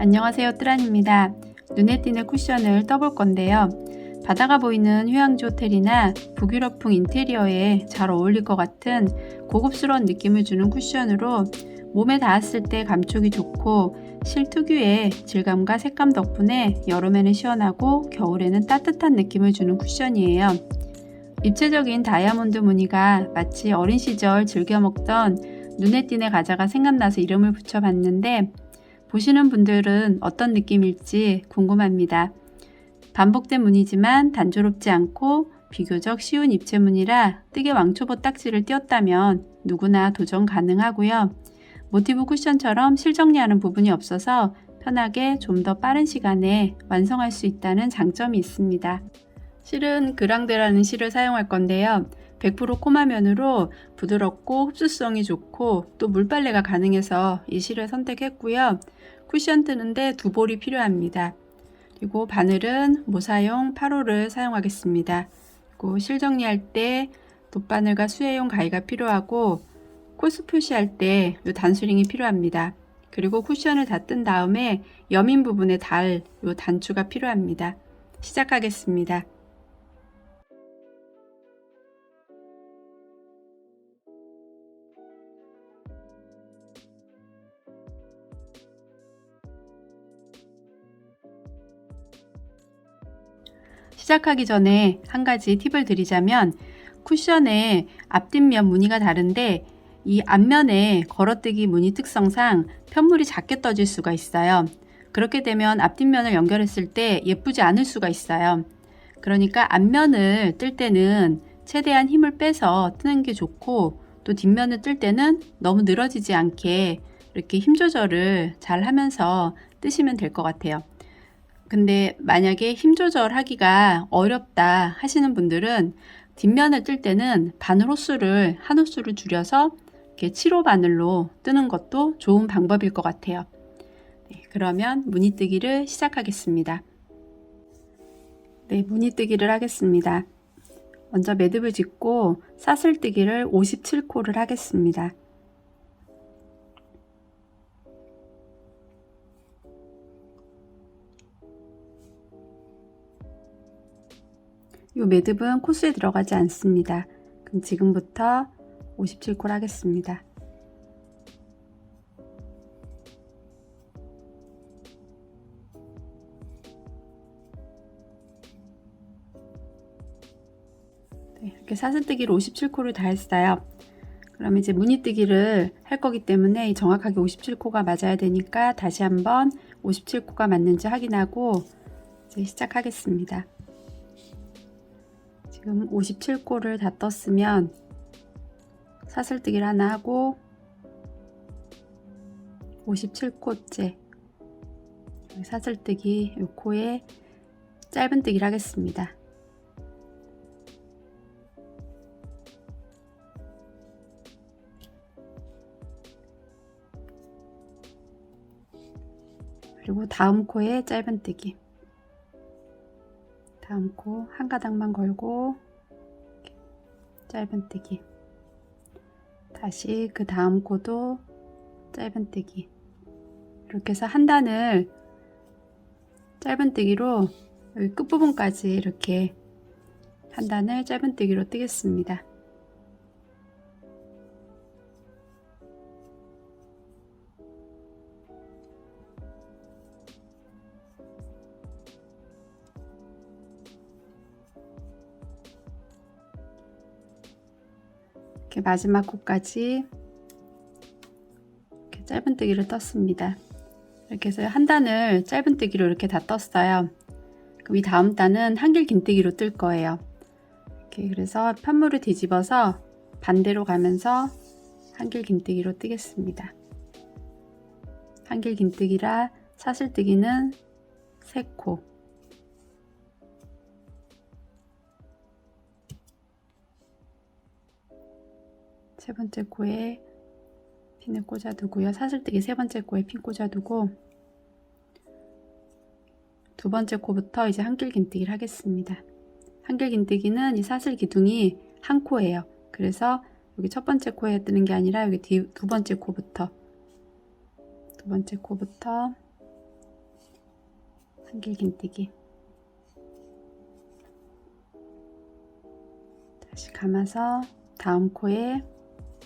안녕하세요, 뜨란입니다. 눈에 띄는 쿠션을 떠볼 건데요. 바다가 보이는 휴양지 호텔이나 북유럽풍 인테리어에 잘 어울릴 것 같은 고급스러운 느낌을 주는 쿠션으로 몸에 닿았을 때 감촉이 좋고 실 특유의 질감과 색감 덕분에 여름에는 시원하고 겨울에는 따뜻한 느낌을 주는 쿠션이에요. 입체적인 다이아몬드 무늬가 마치 어린 시절 즐겨 먹던 눈에 띄는 과자가 생각나서 이름을 붙여봤는데 보시는 분들은 어떤 느낌일지 궁금합니다. 반복된 무늬지만 단조롭지 않고 비교적 쉬운 입체무늬라 뜨개 왕초보 딱지를 띄었다면 누구나 도전 가능하고요. 모티브 쿠션처럼 실정리하는 부분이 없어서 편하게 좀 더 빠른 시간에 완성할 수 있다는 장점이 있습니다. 실은 그랑데라는 실을 사용할 건데요. 100% 코마면으로 부드럽고 흡수성이 좋고 또 물빨래가 가능해서 이 실을 선택했고요. 쿠션 뜨는데 두 볼이 필요합니다. 그리고 바늘은 모사용 8호를 사용하겠습니다. 그리고 실 정리할 때 돗바늘과 수혜용 가위가 필요하고 코스 표시할 때 이 단수링이 필요합니다. 그리고 쿠션을 다 뜬 다음에 여민 부분에 달 이 단추가 필요합니다. 시작하겠습니다. 시작하기 전에 한 가지 팁을 드리자면 쿠션의 앞뒷면 무늬가 다른데 이 앞면에 걸어뜨기 무늬 특성상 편물이 작게 떠질 수가 있어요. 그렇게 되면 앞뒷면을 연결했을 때 예쁘지 않을 수가 있어요. 그러니까 앞면을 뜰 때는 최대한 힘을 빼서 뜨는 게 좋고 또 뒷면을 뜰 때는 너무 늘어지지 않게 이렇게 힘 조절을 잘 하면서 뜨시면 될 것 같아요. 근데 만약에 힘 조절하기가 어렵다 하시는 분들은 뒷면을 뜰 때는 바늘 호수를 한 호수를 줄여서 이렇게 7호 바늘로 뜨는 것도 좋은 방법일 것 같아요. 네, 그러면 무늬뜨기를 시작하겠습니다. 네, 무늬뜨기를 하겠습니다. 먼저 매듭을 짓고 사슬뜨기를 57코를 하겠습니다. 이 매듭은 코스에 들어가지 않습니다. 그럼 지금부터 57코를 하겠습니다. 네, 이렇게 사슬뜨기를 57코를 다 했어요. 그럼 이제 무늬뜨기를 할 거기 때문에 정확하게 57코가 맞아야 되니까 다시 한번 57코가 맞는지 확인하고 이제 시작하겠습니다. 지금 57코를 다 떴으면 사슬뜨기를 하나 하고 57코째 사슬뜨기 이 코에 짧은뜨기를 하겠습니다. 그리고 다음 코에 짧은뜨기, 다음 코 한 가닥만 걸고 짧은뜨기, 다시 그 다음 코도 짧은뜨기, 이렇게 해서 한 단을 짧은뜨기로 여기 끝부분까지 이렇게 한 단을 짧은뜨기로 뜨겠습니다. 이렇게 마지막 코까지 이렇게 짧은뜨기를 떴습니다. 이렇게 해서 한 단을 짧은뜨기로 이렇게 다 떴어요. 그럼 이 다음 단은 한길 긴뜨기로 뜰 거예요. 이렇게 그래서 편물을 뒤집어서 반대로 가면서 한길 긴뜨기로 뜨겠습니다. 한길 긴뜨기라 사슬뜨기는 3코, 세 번째 코에 핀을 꽂아두고요. 사슬뜨기 세 번째 코에 핀 꽂아두고 두 번째 코부터 이제 한길 긴뜨기를 하겠습니다. 한길 긴뜨기는 이 사슬 기둥이 한 코예요. 그래서 여기 첫 번째 코에 뜨는 게 아니라 여기 두 번째 코부터 한길 긴뜨기. 다시 감아서 다음 코에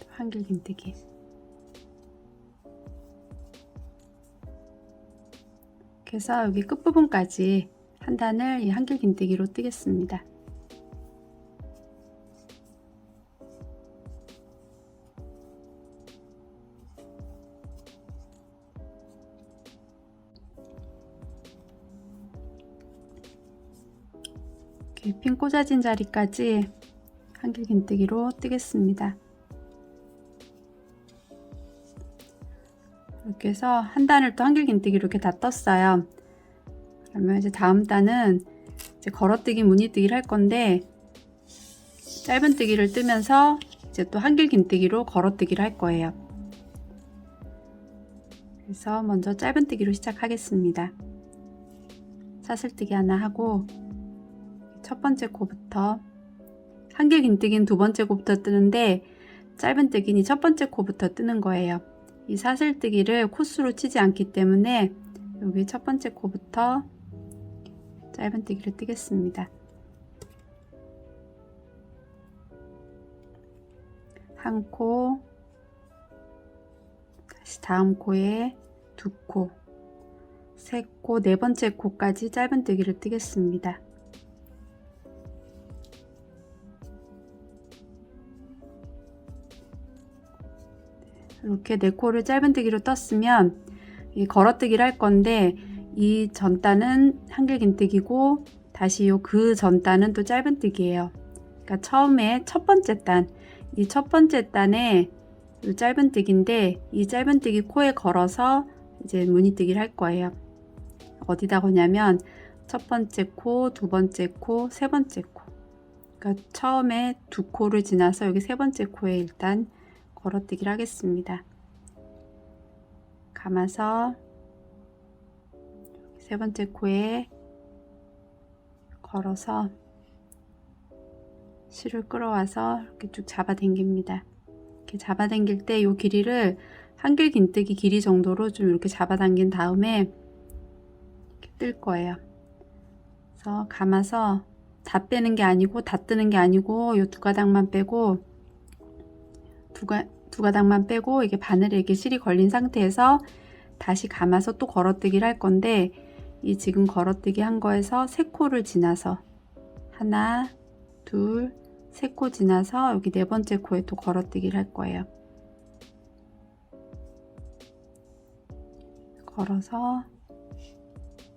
한길 긴뜨기. 그래서 여기 끝부분까지 한 단을 이 한길 긴뜨기로 뜨겠습니다. 이렇게 핀 꽂아진 자리까지 한길 긴뜨기로 뜨겠습니다. 이렇게 해서 한 단을 또 한길 긴뜨기로 이렇게 다 떴어요. 그러면 이제 다음 단은 이제 걸어뜨기 무늬뜨기를 할 건데, 짧은뜨기를 뜨면서 이제 또 한길 긴뜨기로 걸어뜨기를 할 거예요. 그래서 먼저 짧은뜨기로 시작하겠습니다. 사슬뜨기 하나 하고 첫 번째 코부터, 한길 긴뜨기는 두 번째 코부터 뜨는데 짧은뜨기는 첫 번째 코부터 뜨는 거예요. 이 사슬뜨기를 코수로 치지 않기 때문에 여기 첫 번째 코부터 짧은뜨기를 뜨겠습니다. 한 코, 다시 다음 코에 두 코, 세 코, 네 번째 코까지 짧은뜨기를 뜨겠습니다. 이렇게 네 코를 짧은뜨기로 떴으면 이 걸어뜨기를 할 건데, 이 전 단은 한길 긴뜨기고 다시 그 전 단은 또 짧은뜨기예요. 그러니까 처음에 첫 번째 단, 이 첫 번째 단에 짧은뜨기인데 이 짧은뜨기 코에 걸어서 이제 무늬뜨기를 할 거예요. 어디다 거냐면 첫 번째 코, 두 번째 코, 세 번째 코. 그러니까 처음에 두 코를 지나서 여기 세 번째 코에 일단 걸어뜨기를 하겠습니다. 감아서 세 번째 코에 걸어서 실을 끌어와서 이렇게 쭉 잡아당깁니다. 이렇게 잡아당길 때 이 길이를 한길 긴뜨기 길이 정도로 좀 이렇게 잡아당긴 다음에 이렇게 뜰 거예요. 그래서 감아서 다 빼는 게 아니고, 다 뜨는 게 아니고, 이 두 가닥만 빼고, 두 가닥만 빼고, 이게 바늘에 이렇게 실이 걸린 상태에서 다시 감아서 또 걸어뜨기를 할 건데, 이 지금 걸어뜨기 한 거에서 세 코를 지나서 하나, 둘, 세 코 지나서 여기 네 번째 코에 또 걸어뜨기를 할 거예요. 걸어서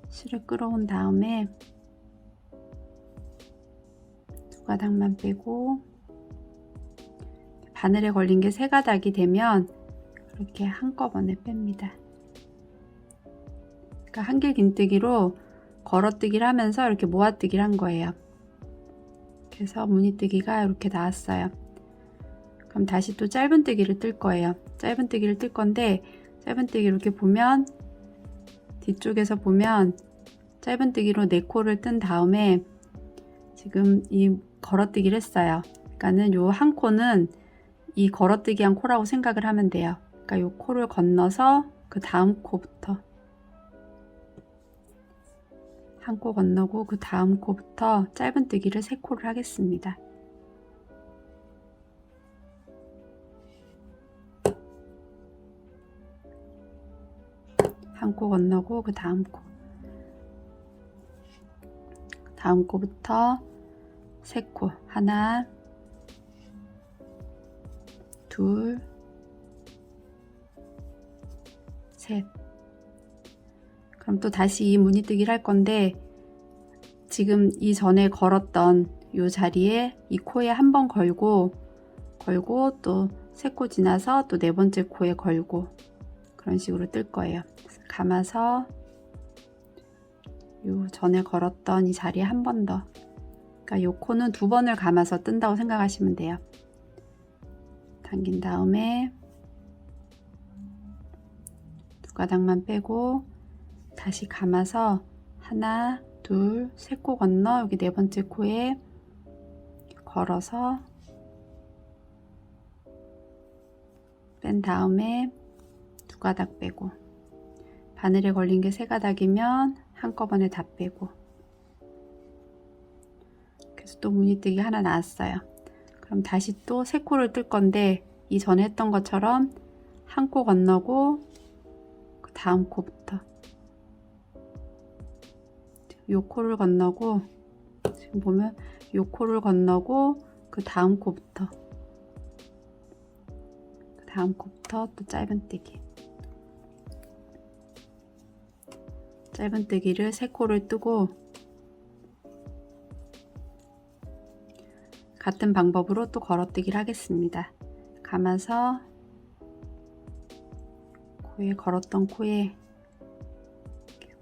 실을 끌어온 다음에 두 가닥만 빼고, 바늘에 걸린 게 세 가닥이 되면 이렇게 한꺼번에 뺍니다. 그러니까 한길 긴뜨기로 걸어뜨기를 하면서 이렇게 모아뜨기를 한 거예요. 그래서 무늬뜨기가 이렇게 나왔어요. 그럼 다시 또 짧은뜨기를 뜰 거예요. 짧은뜨기를 뜰 건데, 짧은뜨기 이렇게 보면, 뒤쪽에서 보면 짧은뜨기로 네 코를 뜬 다음에 지금 이 걸어뜨기를 했어요. 그러니까는 요 한 코는 이 걸어뜨기 한 코라고 생각을 하면 돼요. 그러니까 요 코를 건너서 그 다음 코부터 한 코 건너고 그 다음 코부터 짧은뜨기를 세 코를 하겠습니다. 한 코 건너고 그 다음 코, 다음 코부터 세 코, 하나, 둘, 셋. 그럼 또 다시 이 무늬뜨기를 할 건데, 지금 이전에 걸었던 이 자리에 이 코에 한 번 걸고 또 세 코 지나서 또 네 번째 코에 걸고, 그런 식으로 뜰 거예요. 감아서 요 전에 걸었던 이 자리에 한 번 더, 그러니까 요 코는 두 번을 감아서 뜬다고 생각하시면 돼요. 당긴 다음에 두 가닥만 빼고 다시 감아서 하나, 둘, 세 코 건너 여기 네 번째 코에 걸어서 뺀 다음에 두 가닥 빼고, 바늘에 걸린 게 세 가닥이면 한꺼번에 다 빼고. 그래서 또 무늬뜨기 하나 나왔어요. 그럼 다시 또 세 코를 뜰 건데 이 전에 했던 것처럼 한 코 건너고 그 다음 코부터 요 코를 건너고, 지금 보면 요 코를 건너고 그 다음 코부터 또 짧은뜨기. 짧은뜨기를 세 코를 뜨고 같은 방법으로 또 걸어뜨기를 하겠습니다. 감아서 코에 걸었던 코에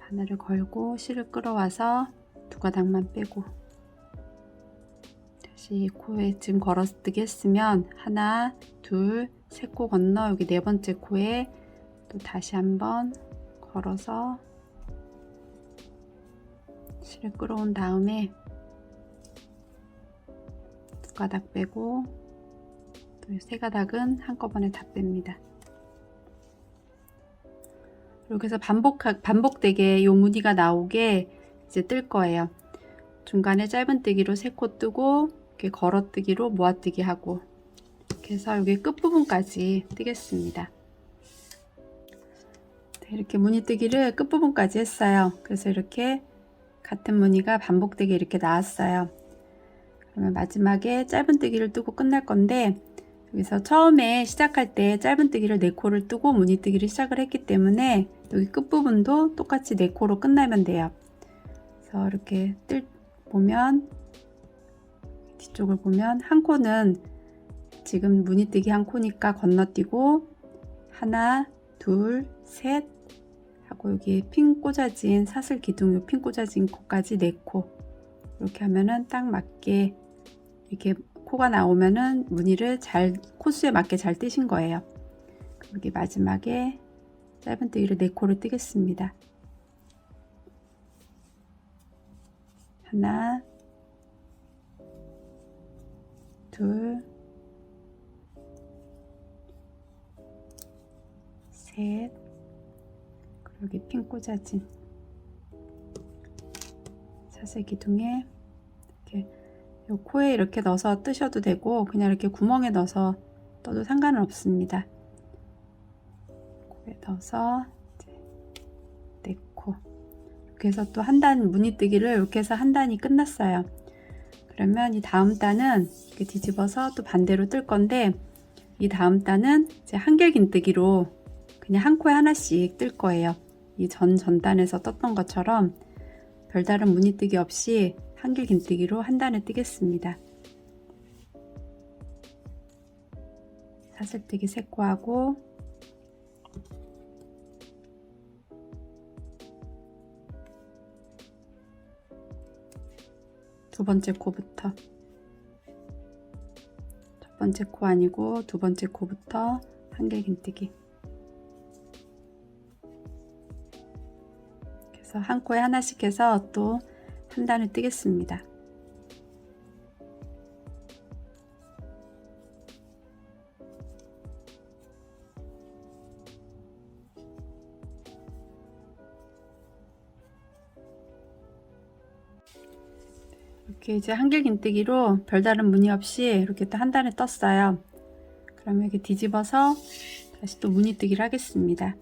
바늘을 걸고 실을 끌어와서 두 가닥만 빼고, 다시 코에 지금 걸어뜨기 했으면 하나, 둘, 세 코 건너 여기 네 번째 코에 또 다시 한번 걸어서 실을 끌어온 다음에 두 가닥 빼고 또 세 가닥은 한꺼번에 다 뺍니다. 이렇게 해서 반복되게 요 무늬가 나오게 이제 뜰 거예요. 중간에 짧은뜨기로 세 코 뜨고 이렇게 걸어뜨기로 모아뜨기 하고, 이렇게 해서 여기 끝부분까지 뜨겠습니다. 네, 이렇게 무늬뜨기를 끝부분까지 했어요. 그래서 이렇게 같은 무늬가 반복되게 이렇게 나왔어요. 그러면 마지막에 짧은뜨기를 뜨고 끝날 건데, 여기서 처음에 시작할 때 짧은뜨기를 4코를 뜨고 무늬뜨기를 시작을 했기 때문에 여기 끝부분도 똑같이 4코로 끝나면 돼요. 그래서 이렇게 보면 뒤쪽을 보면 한 코는 지금 무늬뜨기 한 코니까 건너뛰고 하나, 둘, 셋 하고 여기 핀 꽂아진 사슬 기둥 요 핀 꽂아진 코까지 4코, 이렇게 하면은 딱 맞게 이렇게 코가 나오면은 무늬를 코수에 맞게 잘 뜨신 거예요. 여기 마지막에 짧은뜨기를 4코를 뜨겠습니다. 하나, 둘, 셋, 그리고 여기 핀 꽂아진 사슬 기둥에 이렇게 요 코에 이렇게 넣어서 뜨셔도 되고 그냥 이렇게 구멍에 넣어서 떠도 상관은 없습니다. 코에 넣어서 이제 4코, 이렇게 해서 또 한 단 무늬뜨기를 이렇게 해서 한 단이 끝났어요. 그러면 이 다음 단은 이렇게 뒤집어서 또 반대로 뜰 건데, 이 다음 단은 이제 한길긴뜨기로 그냥 한 코에 하나씩 뜰 거예요. 이 전단에서 떴던 것처럼 별다른 무늬뜨기 없이 한길긴뜨기로 한 단을 뜨겠습니다. 사슬뜨기 3코 하고 두 번째 코부터, 첫 번째 코 아니고 두 번째 코부터 한길긴뜨기. 그래서 한 코에 하나씩 해서 또 한 단을 뜨겠습니다. 이렇게 이제 한길긴뜨기로 별다른 무늬 없이 이렇게 또 한 단을 떴어요. 그러면 이렇게 뒤집어서 다시 또 무늬뜨기를 하겠습니다.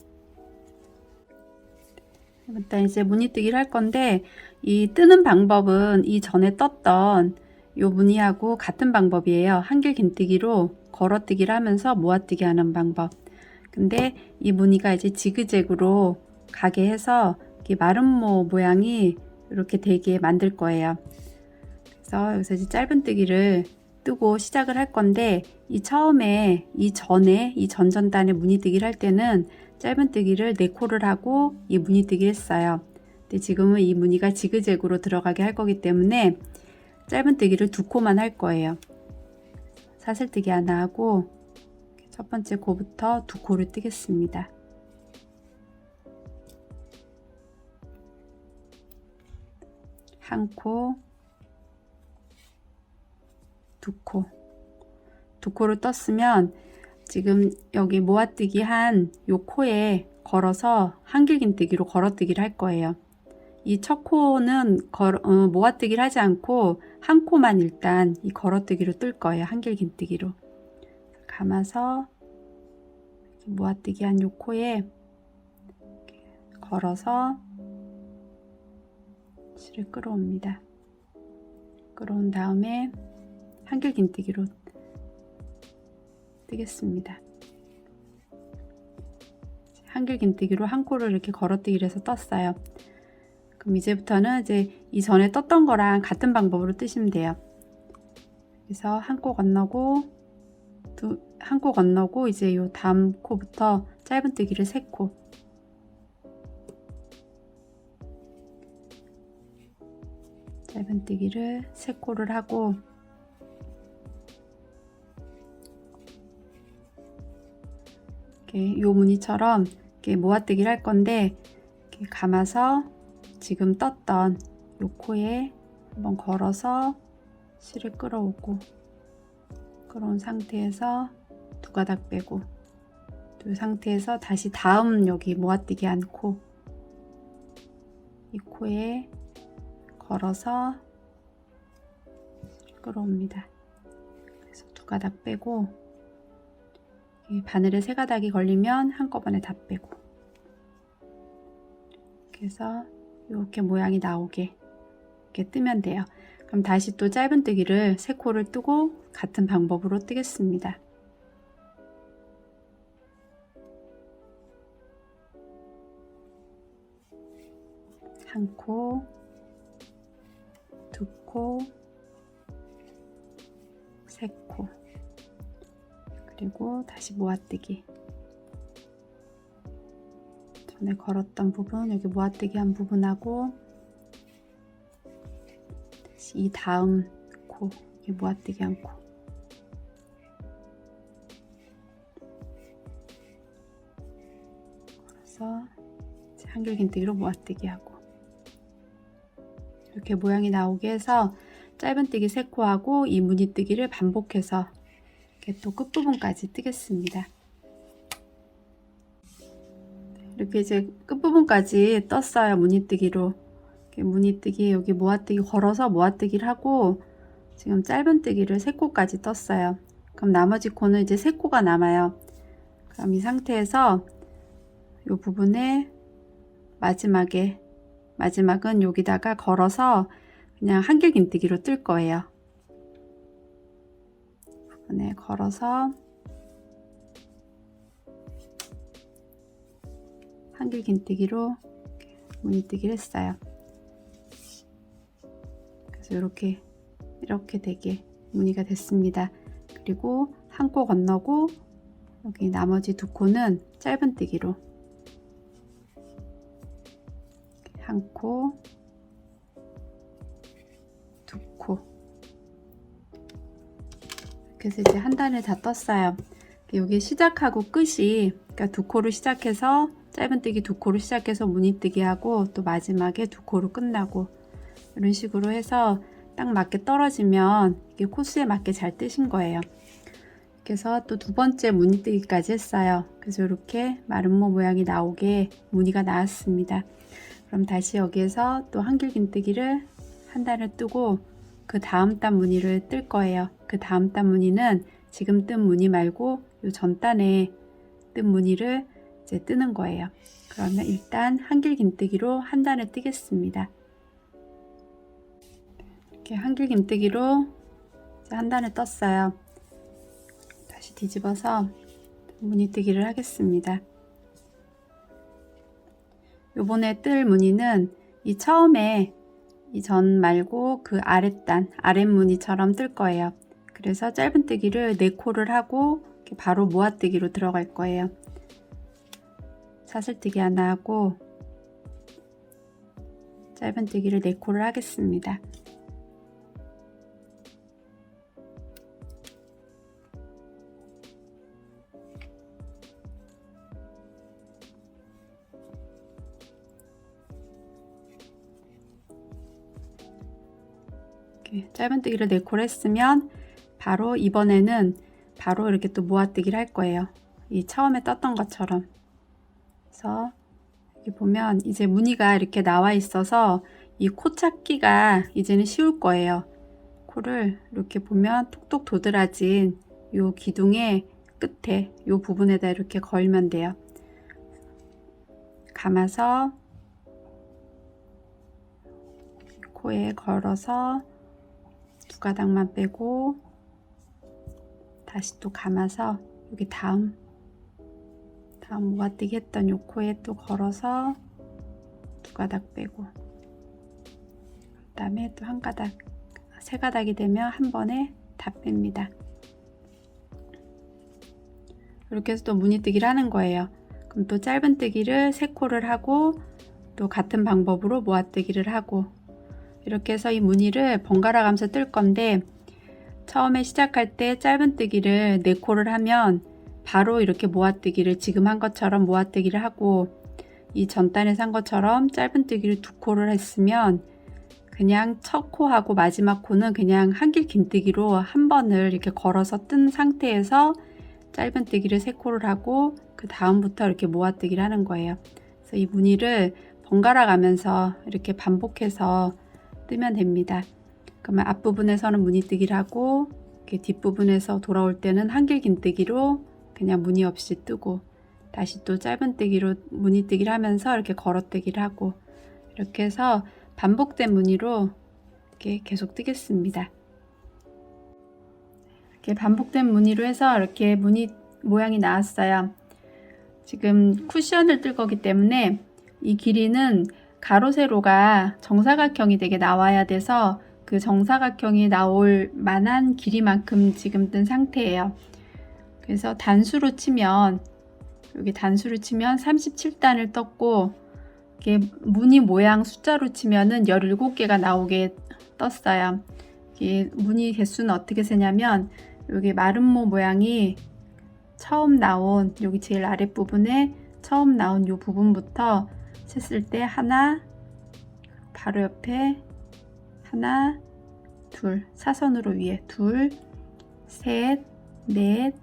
일단 이제 무늬뜨기를 할 건데, 이 뜨는 방법은 이 전에 떴던 요 무늬하고 같은 방법이에요. 한길긴뜨기로 걸어뜨기를 하면서 모아뜨기 하는 방법. 근데 이 무늬가 이제 지그재그로 가게 해서 이렇게 마름모 모양이 이렇게 되게 만들 거예요. 그래서 여기서 이제 짧은뜨기를 뜨고 시작을 할 건데, 이 처음에 이 전전단에 무늬뜨기를 할 때는 짧은뜨기를 4코를 하고 이 무늬뜨기를 했어요. 근데 지금은 이 무늬가 지그재그로 들어가게 할 거기 때문에 짧은뜨기를 2코만 할 거예요. 사슬뜨기 하나 하고 첫 번째 코부터 2코를 뜨겠습니다. 한 코, 2코, 2코를 떴으면 지금 여기 모아뜨기 한 요 코에 걸어서 한길긴뜨기로 걸어뜨기를 할 거예요. 이 첫 코는 모아뜨기를 하지 않고 한 코만 일단 이 걸어뜨기로 뜰 거예요. 한길긴뜨기로 감아서 모아뜨기 한 요 코에 걸어서 실을 끌어옵니다. 끌어온 다음에 한길긴뜨기로 뜨겠습니다. 한길긴뜨기로 한 코를 이렇게 걸어뜨기를 해서 떴어요. 그럼 이제부터는 이제 이전에 떴던 거랑 같은 방법으로 뜨시면 돼요. 그래서 한 코 건너고 한 코 건너고 이제 요 다음 코부터 짧은뜨기를 3코, 짧은뜨기를 3코를 하고 이렇게 요 무늬처럼 이렇게 모아뜨기를 할 건데 이렇게 감아서 지금 떴던 요 코에 한번 걸어서 실을 끌어오고 끌어온 상태에서 두 가닥 빼고 이 상태에서 다시 다음 여기 모아뜨기 한 코, 이 코에 걸어서 끌어옵니다. 그래서 두 가닥 빼고 바늘에 3가닥이 걸리면 한꺼번에 다 빼고 이렇게 해서 이렇게 모양이 나오게 이렇게 뜨면 돼요. 그럼 다시 또 짧은뜨기를 3코를 뜨고 같은 방법으로 뜨겠습니다. 한 코, 두 코, 3코, 그리고 다시 모아뜨기. 전에 걸었던 부분, 여기 모아뜨기 한 부분하고 다시 이 다음 코, 여기 모아뜨기 한 코. 걸어서 한길긴뜨기로 모아뜨기 하고 이렇게 모양이 나오게 해서 짧은뜨기 3코하고 이 무늬뜨기를 반복해서 이렇게 또 끝부분까지 뜨겠습니다. 이렇게 이제 끝부분까지 떴어요. 무늬뜨기로. 이렇게 무늬뜨기 여기 모아뜨기 걸어서 모아뜨기를 하고 지금 짧은뜨기를 3코까지 떴어요. 그럼 나머지 코는 이제 3코가 남아요. 그럼 이 상태에서 이 부분에 마지막은 여기다가 걸어서 그냥 한길긴뜨기로 뜰 거예요. 부분에 걸어서 한길긴뜨기로 무늬뜨기를 했어요. 그래서 이렇게 되게 무늬가 됐습니다. 그리고 한 코 건너고 여기 나머지 2코는 짧은뜨기로 한 코, 2코. 그래서 이제 한 단을 다 떴어요. 여기 시작하고 끝이, 그러니까 2코로 시작해서 짧은뜨기 2코로 시작해서 무늬뜨기 하고 또 마지막에 2코로 끝나고 이런 식으로 해서 딱 맞게 떨어지면 이게 코스에 맞게 잘 뜨신 거예요. 그래서 또 2번째 무늬뜨기까지 했어요. 그래서 이렇게 마름모 모양이 나오게 무늬가 나왔습니다. 그럼 다시 여기에서 또 한길긴뜨기를 한 단을 뜨고 그 다음 단 무늬를 뜰 거예요. 그 다음 단 무늬는 지금 뜬 무늬 말고 이 전 단에 뜬 무늬를 이제 뜨는 거예요. 그러면 일단 한길긴뜨기로 한 단을 뜨겠습니다. 이렇게 한길긴뜨기로 한 단을 떴어요. 다시 뒤집어서 무늬뜨기를 하겠습니다. 요번에 뜰 무늬는 이 처음에 이 전 말고 그 아랫단, 아랫무늬처럼 뜰 거예요. 그래서 짧은뜨기를 4코를 하고 이렇게 바로 모아뜨기로 들어갈 거예요. 사슬뜨기 하나 하고 짧은뜨기를 4코를 하겠습니다. 짧은뜨기를 4코를 했으면 바로 이번에는 바로 이렇게 또 모아뜨기를 할 거예요. 이 처음에 떴던 것처럼. 그래서 여기 보면 이제 무늬가 이렇게 나와 있어서 이 코 찾기가 이제는 쉬울 거예요. 코를 이렇게 보면 톡톡 도드라진 요 기둥의 끝에 요 부분에다 이렇게 걸면 돼요. 감아서 코에 걸어서 두 가닥만 빼고 다시 또 감아서 여기 다음 모아뜨기 했던 요 코에 또 걸어서 두 가닥 빼고 그 다음에 또 한 가닥, 세 가닥이 되면 한 번에 다 뺍니다. 이렇게 해서 또 무늬뜨기를 하는 거예요. 그럼 또 짧은뜨기를 3코를 하고 또 같은 방법으로 모아뜨기를 하고 이렇게 해서 이 무늬를 번갈아 가면서 뜰 건데 처음에 시작할 때 짧은뜨기를 4코를 하면 바로 이렇게 모아뜨기를 지금 한 것처럼 모아뜨기를 하고 이 전단에서 한 것처럼 짧은뜨기를 2코를 했으면 그냥 첫 코하고 마지막 코는 그냥 한길 긴뜨기로 한 번을 이렇게 걸어서 뜬 상태에서 짧은뜨기를 3코를 하고 그 다음부터 이렇게 모아뜨기를 하는 거예요. 그래서 이 무늬를 번갈아 가면서 이렇게 반복해서 뜨면 됩니다. 그러면 앞부분에서는 무늬뜨기를 하고 이렇게 뒷부분에서 돌아올 때는 한길 긴뜨기로 그냥 무늬 없이 뜨고 다시 또 짧은뜨기로 무늬뜨기를 하면서 이렇게 걸어뜨기를 하고 이렇게 해서 반복된 무늬로 이렇게 계속 뜨겠습니다. 이렇게 반복된 무늬로 해서 이렇게 무늬 모양이 나왔어요. 지금 쿠션을 뜰 거기 때문에 이 길이는 가로 세로가 정사각형이 되게 나와야 돼서 그 정사각형이 나올 만한 길이만큼 지금 뜬 상태예요. 그래서 단수로 치면 여기 단수로 치면 37단을 떴고 이게 무늬 모양 숫자로 치면은 17개가 나오게 떴어요. 이게 무늬 개수는 어떻게 세냐면 여기 마름모 모양이 처음 나온 여기 제일 아랫부분에 처음 나온 요 부분부터 셌을 때 하나, 바로 옆에 하나, 둘, 사선으로 위에 둘, 셋, 넷,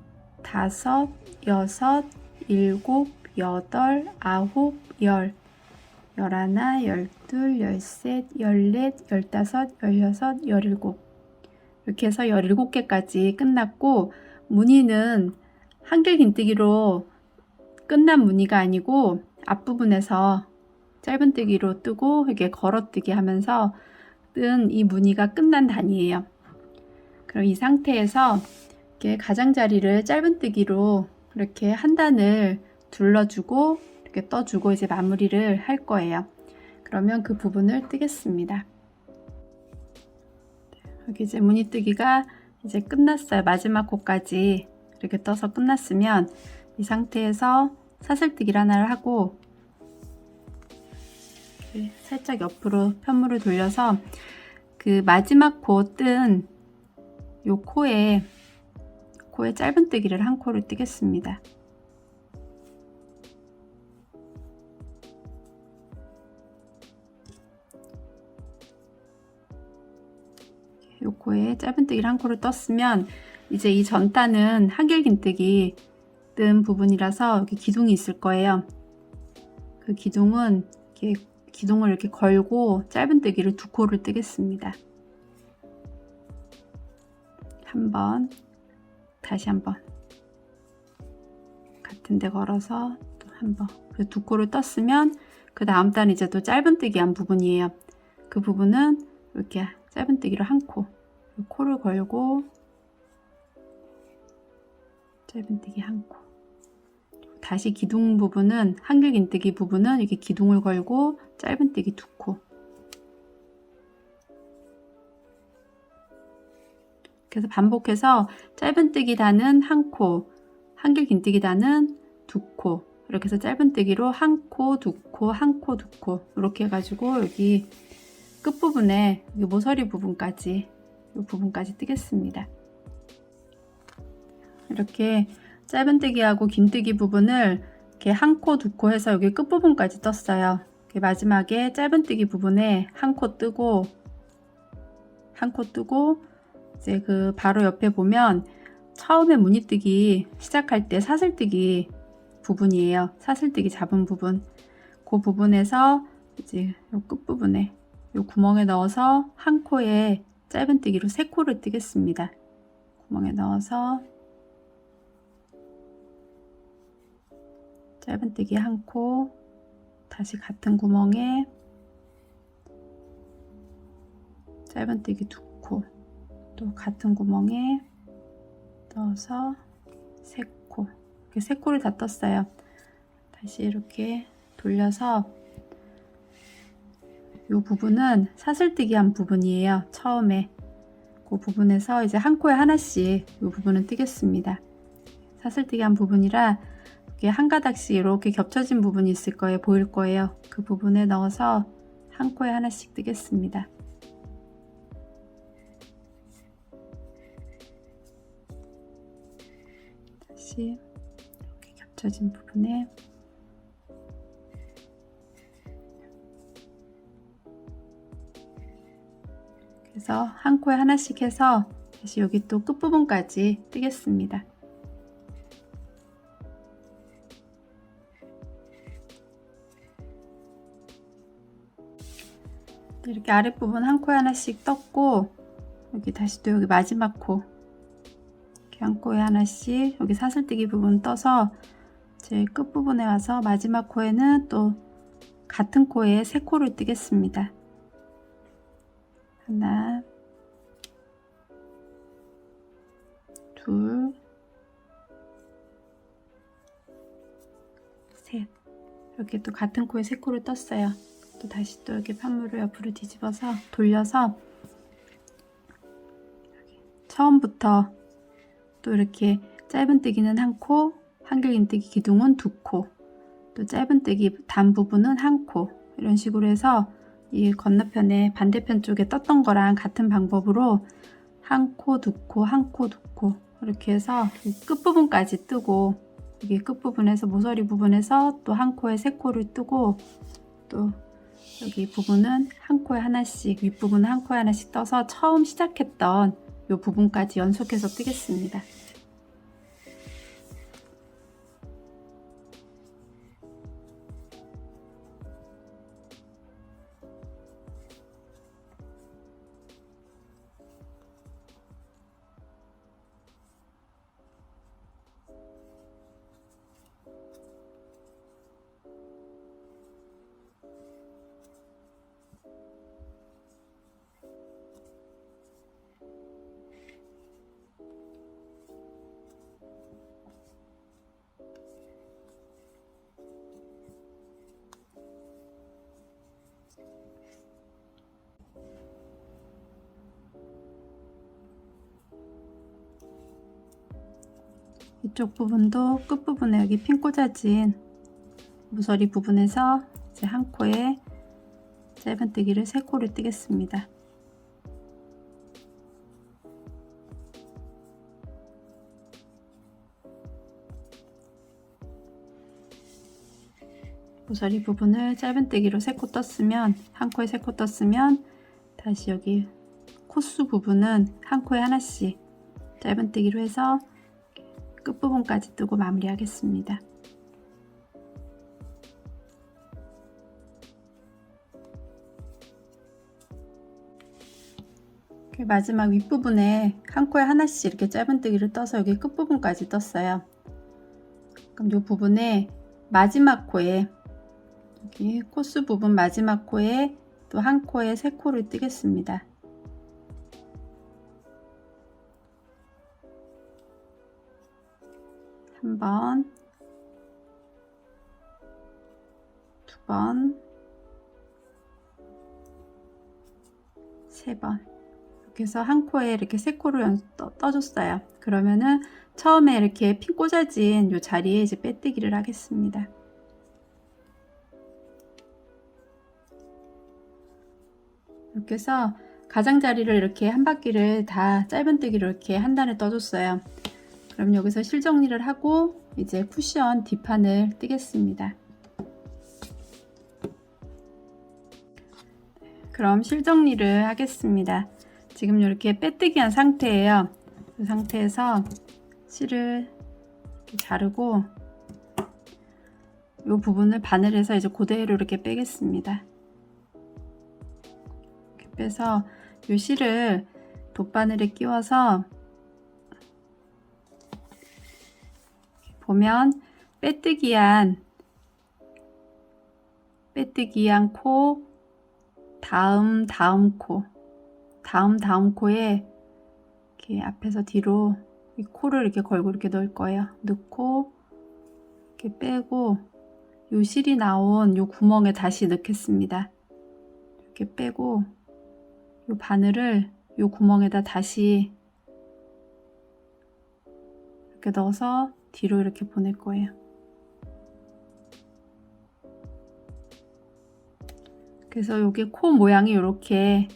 다섯, 여섯, 일곱, 여덟, 아홉, 열, 열하나, 열둘, 열셋, 열넷, 열다섯, 열여섯, 열일곱 이렇게 해서 17개까지 끝났고 무늬는 한길 긴뜨기로 끝난 무늬가 아니고 앞부분에서 짧은뜨기로 뜨고 이렇게 걸어뜨기 하면서 뜬 이 무늬가 끝난 단이에요. 그럼 이 상태에서 이렇게 가장자리를 짧은뜨기로 이렇게 한 단을 둘러주고 이렇게 떠주고 이제 마무리를 할 거예요. 그러면 그 부분을 뜨겠습니다. 여기 이제 무늬뜨기가 이제 끝났어요. 마지막 코까지 이렇게 떠서 끝났으면 이 상태에서 사슬뜨기를 하나를 하고 살짝 옆으로 편물을 돌려서 그 마지막 코 뜬 요 코에 짧은뜨기를 한 코를 뜨겠습니다. 요 코에 짧은뜨기를 한 코를 떴으면 이제 이 전단은 한길 긴뜨기 뜬 부분이라서 여기 기둥이 있을 거예요. 그 기둥은 기둥을 이렇게 걸고 짧은뜨기를 2코를 뜨겠습니다. 한번, 다시 한번 같은 데 걸어서 또 한번 2코를 떴으면 그 다음 단은 이제 또 짧은뜨기 한 부분이에요. 그 부분은 이렇게 짧은뜨기로 한 코, 코를 걸고 짧은뜨기 한 코, 다시 기둥 부분은 한길 긴뜨기 부분은 이렇게 기둥을 걸고 짧은뜨기 2코. 그래서 반복해서 짧은뜨기 단은 한 코, 한길 긴뜨기 단은 2코. 이렇게 해서 짧은뜨기로 한 코, 2코, 한 코, 2코 이렇게 해가지고 여기 끝부분에 여기 모서리 부분까지 이 부분까지 뜨겠습니다. 이렇게 짧은뜨기하고 긴뜨기 부분을 이렇게 한 코, 2코 해서 여기 끝부분까지 떴어요. 마지막에 짧은뜨기 부분에 한 코 뜨고 이제 그 바로 옆에 보면 처음에 무늬뜨기 시작할 때 사슬뜨기 부분이에요. 사슬뜨기 잡은 부분. 그 부분에서 이제 요 끝부분에 요 구멍에 넣어서 한 코에 짧은뜨기로 3코를 뜨겠습니다. 구멍에 넣어서 짧은뜨기 1코, 다시 같은 구멍에 짧은뜨기 2코, 또 같은 구멍에 넣어서 3코, 이렇게 3코를 다 떴어요. 다시 이렇게 돌려서 이 부분은 사슬뜨기 한 부분이에요. 처음에 그 부분에서 이제 한 코에 하나씩 이 부분은 뜨겠습니다. 사슬뜨기 한 부분이라 이렇게 한 가닥씩 이렇게 겹쳐진 부분이 있을 거예요. 보일 거예요. 그 부분에 넣어서 한 코에 하나씩 뜨겠습니다. 다시 이렇게 겹쳐진 부분에 그래서 한 코에 하나씩 해서 다시 여기 또 끝부분까지 뜨겠습니다. 이렇게 아랫부분 한 코에 하나씩 떴고, 여기 다시 또 여기 마지막 코 이렇게 한 코에 하나씩 여기 사슬뜨기 부분 떠서 제 끝부분에 와서 마지막 코에는 또 같은 코에 3코를 뜨겠습니다. 하나, 둘, 셋. 이렇게 또 같은 코에 3코를 떴어요. 또 다시 또 이렇게 판물을 옆으로 뒤집어서 돌려서 처음부터 또 이렇게 짧은뜨기는 1코, 한길긴뜨기 기둥은 2코, 또 짧은뜨기 단 부분은 1코, 이런 식으로 해서 이 건너편에 반대편 쪽에 떴던 거랑 같은 방법으로 1코, 2코, 1코, 2코 이렇게 해서 끝부분까지 뜨고, 여기 끝부분에서 모서리 부분에서 또 1코에 3코를 뜨고, 또 여기 부분은 1코에 하나씩, 윗부분은 1코에 하나씩 떠서 처음 시작했던 이 부분까지 연속해서 뜨겠습니다. 이쪽 부분도 끝부분에 여기 핀 꽂아진 모서리 부분에서 이제 1코에 짧은뜨기를 3코를 뜨겠습니다. 모서리 부분을 짧은뜨기로 3코 떴으면, 1코에 3코 떴으면 다시 여기 코수 부분은 1코에 하나씩 짧은뜨기로 해서 끝부분까지 뜨고 마무리하겠습니다. 마지막 윗부분에 1코에 하나씩 이렇게 짧은뜨기를 떠서 여기 끝부분까지 떴어요. 그럼 이 부분에 마지막 코에 여기 코수 부분 마지막 코에 또 1코에 3코를 뜨겠습니다. 한 번, 두 번, 세 번. 이렇게 해서 1코에 이렇게 3코를 떠줬어요. 그러면은 처음에 이렇게 핀 꽂아진 이 자리에 이제 빼뜨기를 하겠습니다. 이렇게 해서 가장자리를 이렇게 한 바퀴를 다 짧은뜨기로 이렇게 한 단에 떠줬어요. 그럼 여기서 실정리를 하고 이제 쿠션 뒷판을 뜨겠습니다. 그럼 실정리를 하겠습니다. 지금 이렇게 빼뜨기 한 상태예요. 이 상태에서 실을 이렇게 자르고 이 이 부분을 바늘에서 이제 그대로 이렇게 빼겠습니다. 이렇게 빼서 이 실을 돗바늘에 끼워서 보면 빼뜨기한 코, 다음 코, 다음 코에 이렇게 앞에서 뒤로 이 코를 이렇게 걸고 이렇게 넣을 거예요. 넣고 이렇게 빼고 요 실이 나온 요 구멍에 다시 넣겠습니다. 이렇게 빼고 요 바늘을 요 구멍에다 다시 이렇게 넣어서 뒤로 이렇게 보낼 거예요. 그래서 여기 코 모양이 이렇게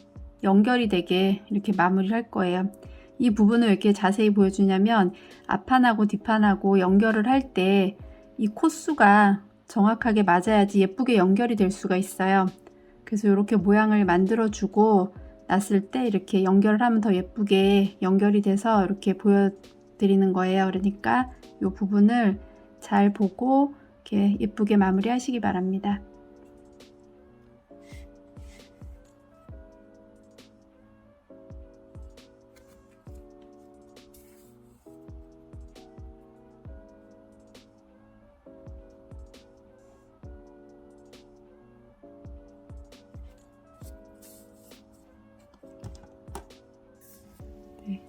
연결이 되게 이렇게 마무리를 할 거예요. 이 부분을 왜 이렇게 자세히 보여주냐면 앞판하고 뒷판하고 연결을 할 때 이 코수가 정확하게 맞아야지 예쁘게 연결이 될 수가 있어요. 그래서 이렇게 모양을 만들어 주고 놨을 때 이렇게 연결을 하면 더 예쁘게 연결이 돼서 이렇게 보여드리는 거예요. 그러니까 이 부분을 잘 보고 이렇게 예쁘게 마무리 하시기 바랍니다.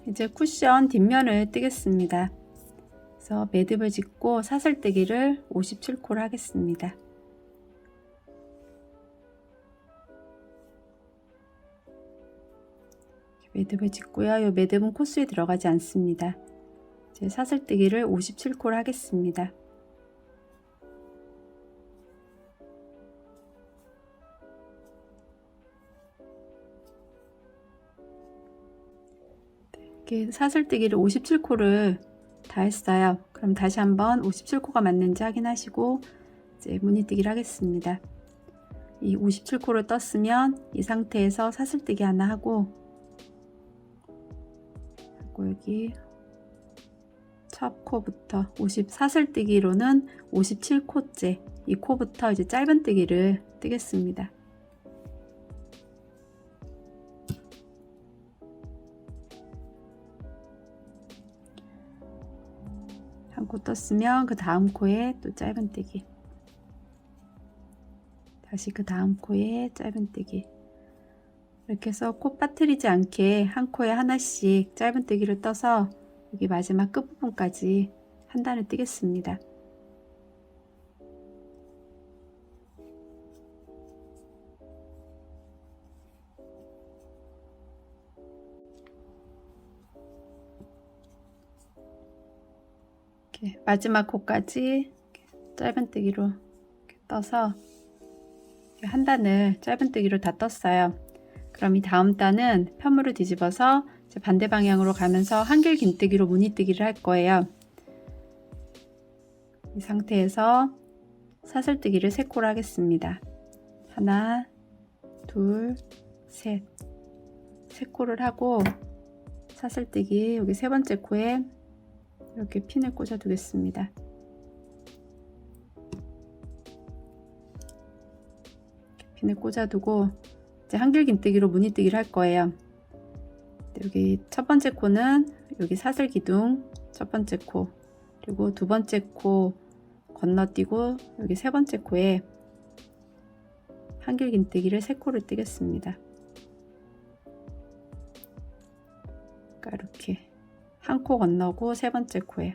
이제 쿠션 뒷면을 뜨겠습니다. 그래서 매듭을 짓고 사슬뜨기를 57코를 하겠습니다. 매듭을 짓고요. 이 매듭은 코스에 들어가지 않습니다. 이제 사슬뜨기를 57코를 하겠습니다. 이렇게 사슬뜨기를 57코를 다 했어요. 그럼 다시 한번 57코가 맞는지 확인하시고 이제 무늬뜨기를 하겠습니다. 이 57코를 떴으면 이 상태에서 사슬뜨기 하나 하고 여기 첫 코부터 사슬뜨기로는 57코째 이 코부터 이제 짧은뜨기를 뜨겠습니다. 한 코 떴으면 그 다음 코에 또 짧은뜨기, 다시 그 다음 코에 짧은뜨기, 이렇게 해서 코 빠뜨리지 않게 한 코에 하나씩 짧은뜨기를 떠서 여기 마지막 끝부분까지 한 단을 뜨겠습니다. 이렇게 마지막 코까지 짧은뜨기로 이렇게 떠서 한 단을 짧은뜨기로 다 떴어요. 그럼 이 다음 단은 편물을 뒤집어서 이제 반대 방향으로 가면서 한길 긴뜨기로 무늬뜨기를 할 거예요. 이 상태에서 사슬뜨기를 3코를 하겠습니다. 하나, 둘, 셋. 3코를 하고 사슬뜨기 여기 세 번째 코에 이렇게 핀을 꽂아 두겠습니다. 핀을 꽂아 두고 이제 한길 긴뜨기로 무늬뜨기를 할 거예요. 여기 첫 번째 코는 여기 사슬 기둥 첫 번째 코, 그리고 두 번째 코 건너뛰고 여기 세 번째 코에 한길 긴뜨기를 3코를 뜨겠습니다. 그러니까 이렇게 한 코 건너고 세 번째 코에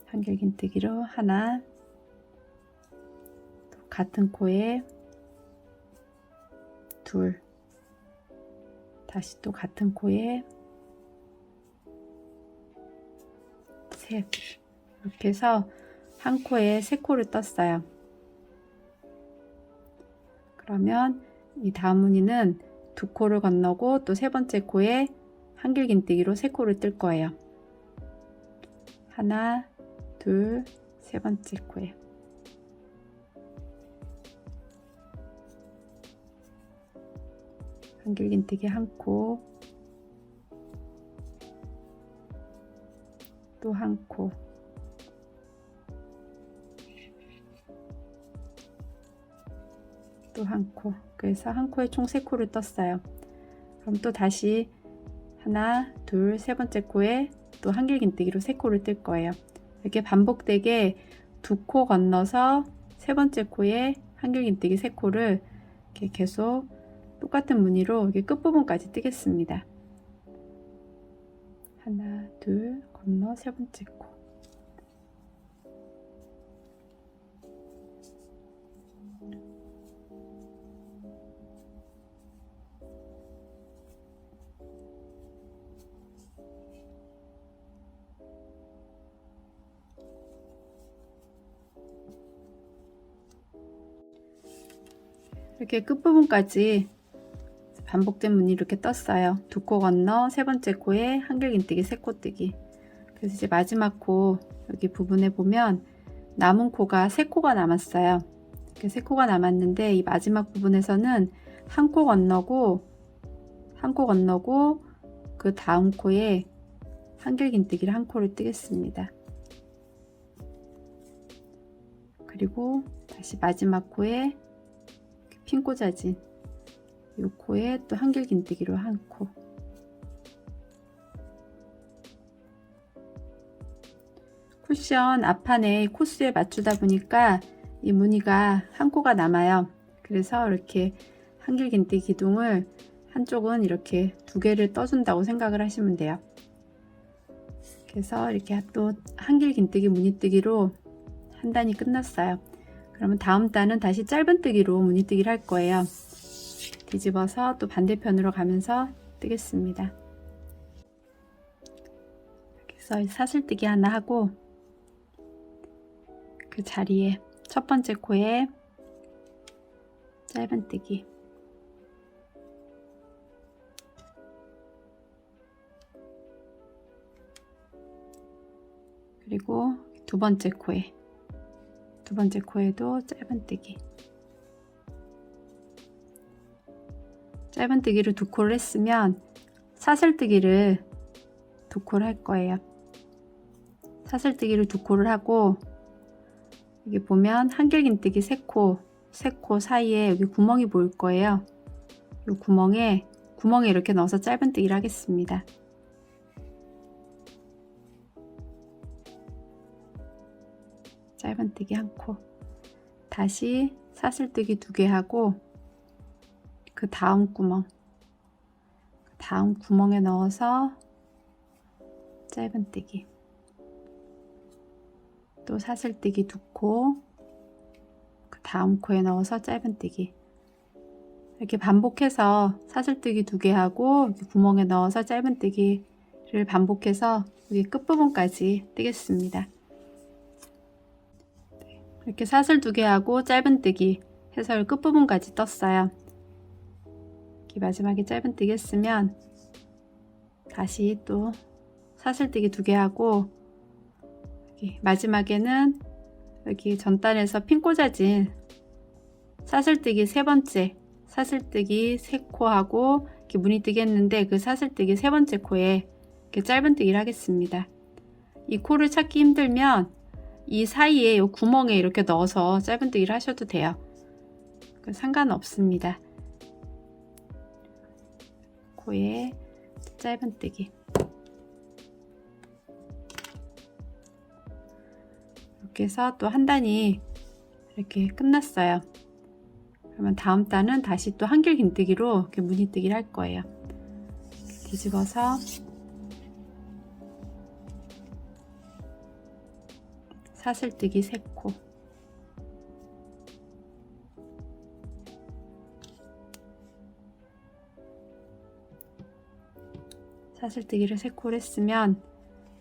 한길 긴뜨기로 하나, 또 같은 코에 둘, 다시 또 같은 코에 셋, 이렇게 해서 한 코에 3코를 떴어요. 그러면 이 다음 무늬는 2코를 건너고 또 세 번째 코에 한길 긴뜨기로 3코를 뜰 거예요. 하나, 둘, 세 번째 코에 한길 긴뜨기 1코, 또 1코, 또 한 코. 그래서 한 코에 총 3코를 떴어요. 그럼 또 다시 하나, 둘, 세 번째 코에 또 한길긴뜨기로 3코를 뜰 거예요. 이렇게 반복되게 2코 건너서 세 번째 코에 한길긴뜨기 3코를 이렇게 계속 똑같은 무늬로 이렇게 끝부분까지 뜨겠습니다. 하나, 둘, 건너 세 번째 코. 이렇게 끝부분까지 반복된 무늬 이렇게 떴어요. 2코 건너 세 번째 코에 한길긴뜨기 3코 뜨기. 그래서 이제 마지막 코 여기 부분에 보면 남은 코가 3코가 남았어요. 이렇게 3코가 남았는데 이 마지막 부분에서는 한 코 건너고 그 다음 코에 한길긴뜨기를 1코를 뜨겠습니다. 그리고 다시 마지막 코에 핀 꽂아진 이 코에 또 한길긴뜨기로 1코. 쿠션 앞판에 코스에 맞추다 보니까 이 무늬가 1코가 남아요. 그래서 이렇게 한길긴뜨기 기둥을 한쪽은 이렇게 2개를 떠준다고 생각을 하시면 돼요. 그래서 이렇게 또 한길긴뜨기 무늬뜨기로 한 단이 끝났어요. 그러면 다음 단은 다시 짧은뜨기로 무늬뜨기를 할 거예요. 뒤집어서 또 반대편으로 가면서 뜨겠습니다. 그래서 사슬뜨기 하나 하고 그 자리에 첫 번째 코에 짧은뜨기, 그리고 두 번째 코에도 짧은뜨기. 짧은뜨기를 2코를 했으면 사슬뜨기를 2코를 할 거예요. 사슬뜨기를 2코를 하고 여기 보면 한길긴뜨기 3코 사이에 여기 구멍이 보일 거예요. 이 구멍에 이렇게 넣어서 짧은뜨기를 하겠습니다. 짧은뜨기 1코, 다시 사슬뜨기 2개 하고 그 다음 구멍에 넣어서 짧은뜨기, 또 사슬뜨기 2코, 그 다음 코에 넣어서 짧은뜨기. 이렇게 반복해서 사슬뜨기 2개 하고 이렇게 구멍에 넣어서 짧은뜨기를 반복해서 여기 끝부분까지 뜨겠습니다. 이렇게 사슬 2개 하고 짧은뜨기 해서 끝부분까지 떴어요. 이렇게 마지막에 짧은뜨기 했으면 다시 또 사슬뜨기 2개 하고 여기 마지막에는 여기 전단에서 핀 꽂아진 사슬뜨기 3번째, 사슬뜨기 3코 하고 이렇게 무늬뜨기 했는데 그 사슬뜨기 3번째 코에 이렇게 짧은뜨기를 하겠습니다. 이 코를 찾기 힘들면 이 사이에 이 구멍에 이렇게 넣어서 짧은뜨기를 하셔도 돼요. 상관없습니다. 코에 짧은뜨기. 이렇게 해서 또 한 단이 이렇게 끝났어요. 그러면 다음 단은 다시 또 한길긴뜨기로 이렇게 무늬뜨기를 할 거예요. 뒤집어서 사슬뜨기 3코, 사슬뜨기를 3코를 했으면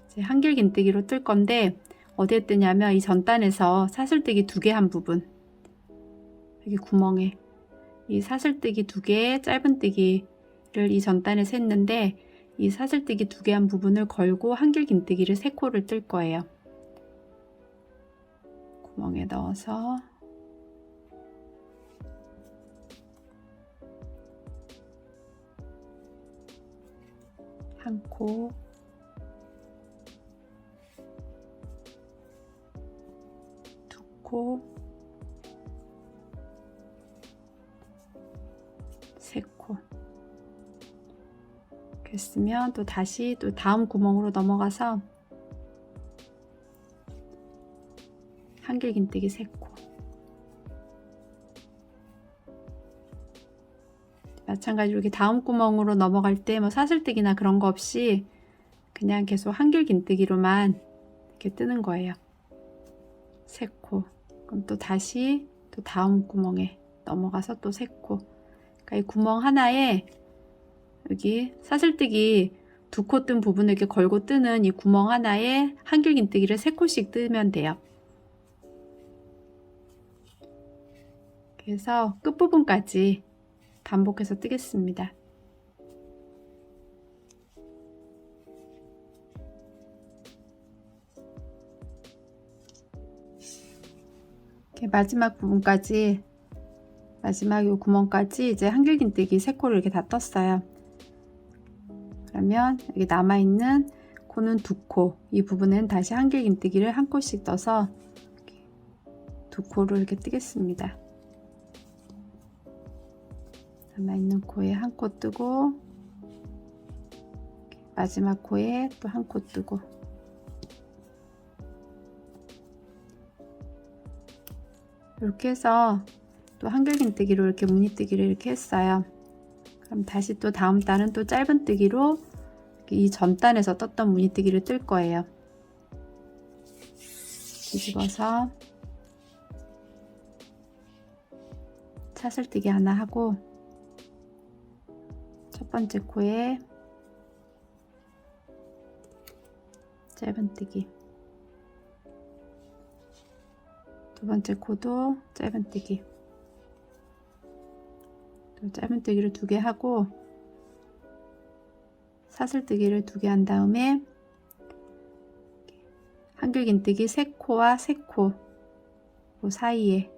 이제 한길긴뜨기로 뜰 건데 어디에 뜨냐면 이 전단에서 사슬뜨기 2개 한 부분, 여기 구멍에 이 사슬뜨기 2개의 짧은뜨기를 이 전단에서 했는데 이 사슬뜨기 2개 한 부분을 걸고 한길긴뜨기를 3코를 뜰 거예요. 구멍에 넣어서 한 코, 두 코, 됐으면 또 다시 또 다음 구멍으로 넘어가서 한길긴뜨기 3코. 마찬가지로 이렇게 다음 구멍으로 넘어갈 때 뭐 사슬뜨기나 그런 거 없이 그냥 계속 한길긴뜨기로만 이렇게 뜨는 거예요. 3코. 그럼 또 다시 또 다음 구멍에 넘어가서 또 3코. 그러니까 이 구멍 하나에 여기 사슬뜨기 2코 뜬 부분을 이렇게 걸고 뜨는 이 구멍 하나에 한길긴뜨기를 3코씩 뜨면 돼요. 그래서 끝부분까지 반복해서 뜨겠습니다. 이렇게 마지막 부분까지, 마지막 이 구멍까지 이제 한길긴뜨기 3코를 이렇게 다 떴어요. 그러면 여기 남아있는 코는 2코, 이 부분은 다시 한길긴뜨기를 1코씩 떠서 2코를 이렇게 뜨겠습니다. 남아있는 코에 1코 뜨고, 마지막 코에 또 1코 뜨고, 이렇게 해서 또 한길긴뜨기로 이렇게 무늬뜨기를 이렇게 했어요. 그럼 다시 또 다음 단은 또 짧은뜨기로 이 전 단에서 떴던 무늬뜨기를 뜰 거예요. 뒤집어서 사슬뜨기 하나 하고, 첫 번째 코에 짧은뜨기, 두 번째 코도 짧은뜨기, 또 짧은뜨기를 2개 하고 사슬뜨기를 2개 한 다음에 한길긴뜨기 3코와 3코 그 사이에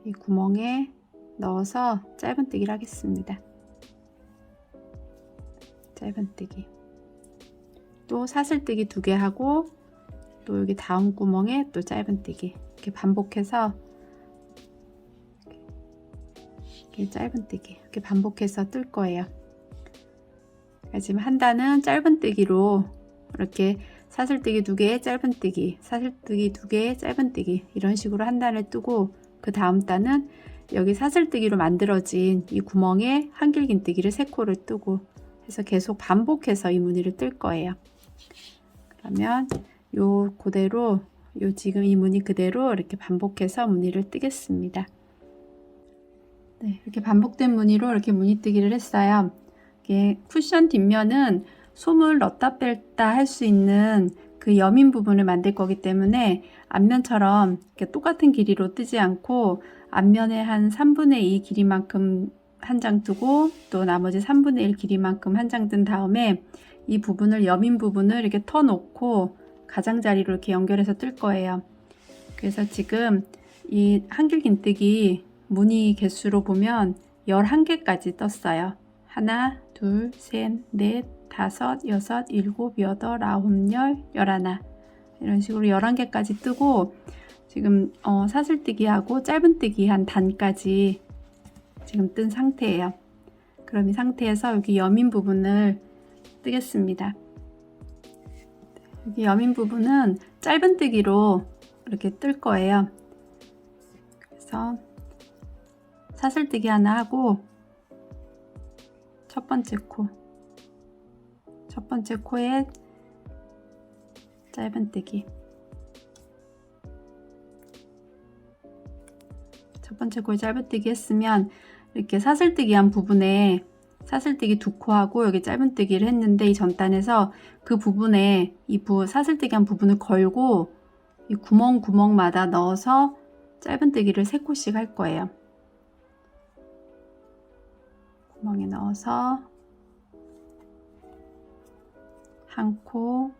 이 구멍에 넣어서 짧은뜨기를 하겠습니다. 짧은뜨기, 또 사슬뜨기 2개 하고 또 여기 다음 구멍에 또 짧은뜨기, 이렇게 반복해서 이렇게 짧은뜨기 이렇게 반복해서 뜰 거예요. 지금 한 단은 짧은뜨기로 이렇게 사슬뜨기 2개, 짧은뜨기, 사슬뜨기 2개, 짧은뜨기 이런 식으로 한 단을 뜨고, 그 다음 단은 여기 사슬뜨기로 만들어진 이 구멍에 한길긴뜨기를 3코를 뜨고 해서 계속 반복해서 이 무늬를 뜰 거예요. 그러면 요 그대로, 요 지금 이 무늬 그대로 이렇게 반복해서 무늬를 뜨겠습니다. 네, 이렇게 반복된 무늬로 이렇게 무늬뜨기를 했어요. 이게 쿠션 뒷면은 솜을 넣다 뺐다 할 수 있는 그 여민 부분을 만들 거기 때문에 앞면처럼 이렇게 똑같은 길이로 뜨지 않고 앞면에 한 3분의 2 길이만큼 한 장 뜨고, 또 나머지 3분의 1 길이만큼 한 장 뜬 다음에 이 부분을, 여민 부분을 이렇게 터 놓고 가장자리로 이렇게 연결해서 뜰 거예요. 그래서 지금 이 한길긴뜨기 무늬 개수로 보면 11개까지 떴어요. 하나, 둘, 셋, 넷, 다섯, 여섯, 일곱, 여덟, 아홉, 열, 열하나, 이런 식으로 11개까지 뜨고, 지금 사슬뜨기하고 짧은뜨기 한 단까지 지금 뜬 상태예요. 그럼 이 상태에서 여기 여민 부분을 뜨겠습니다. 여기 여민 부분은 짧은뜨기로 이렇게 뜰 거예요. 그래서 사슬뜨기 하나 하고 첫 번째 코에 짧은뜨기, 첫 번째 코에 짧은뜨기 했으면 이렇게 사슬뜨기 한 부분에 사슬뜨기 2코 하고 여기 짧은뜨기를 했는데, 이 전단에서 그 부분에 이 사슬뜨기 한 부분을 걸고 이 구멍마다 넣어서 짧은뜨기를 3코씩 할 거예요. 구멍에 넣어서 1코,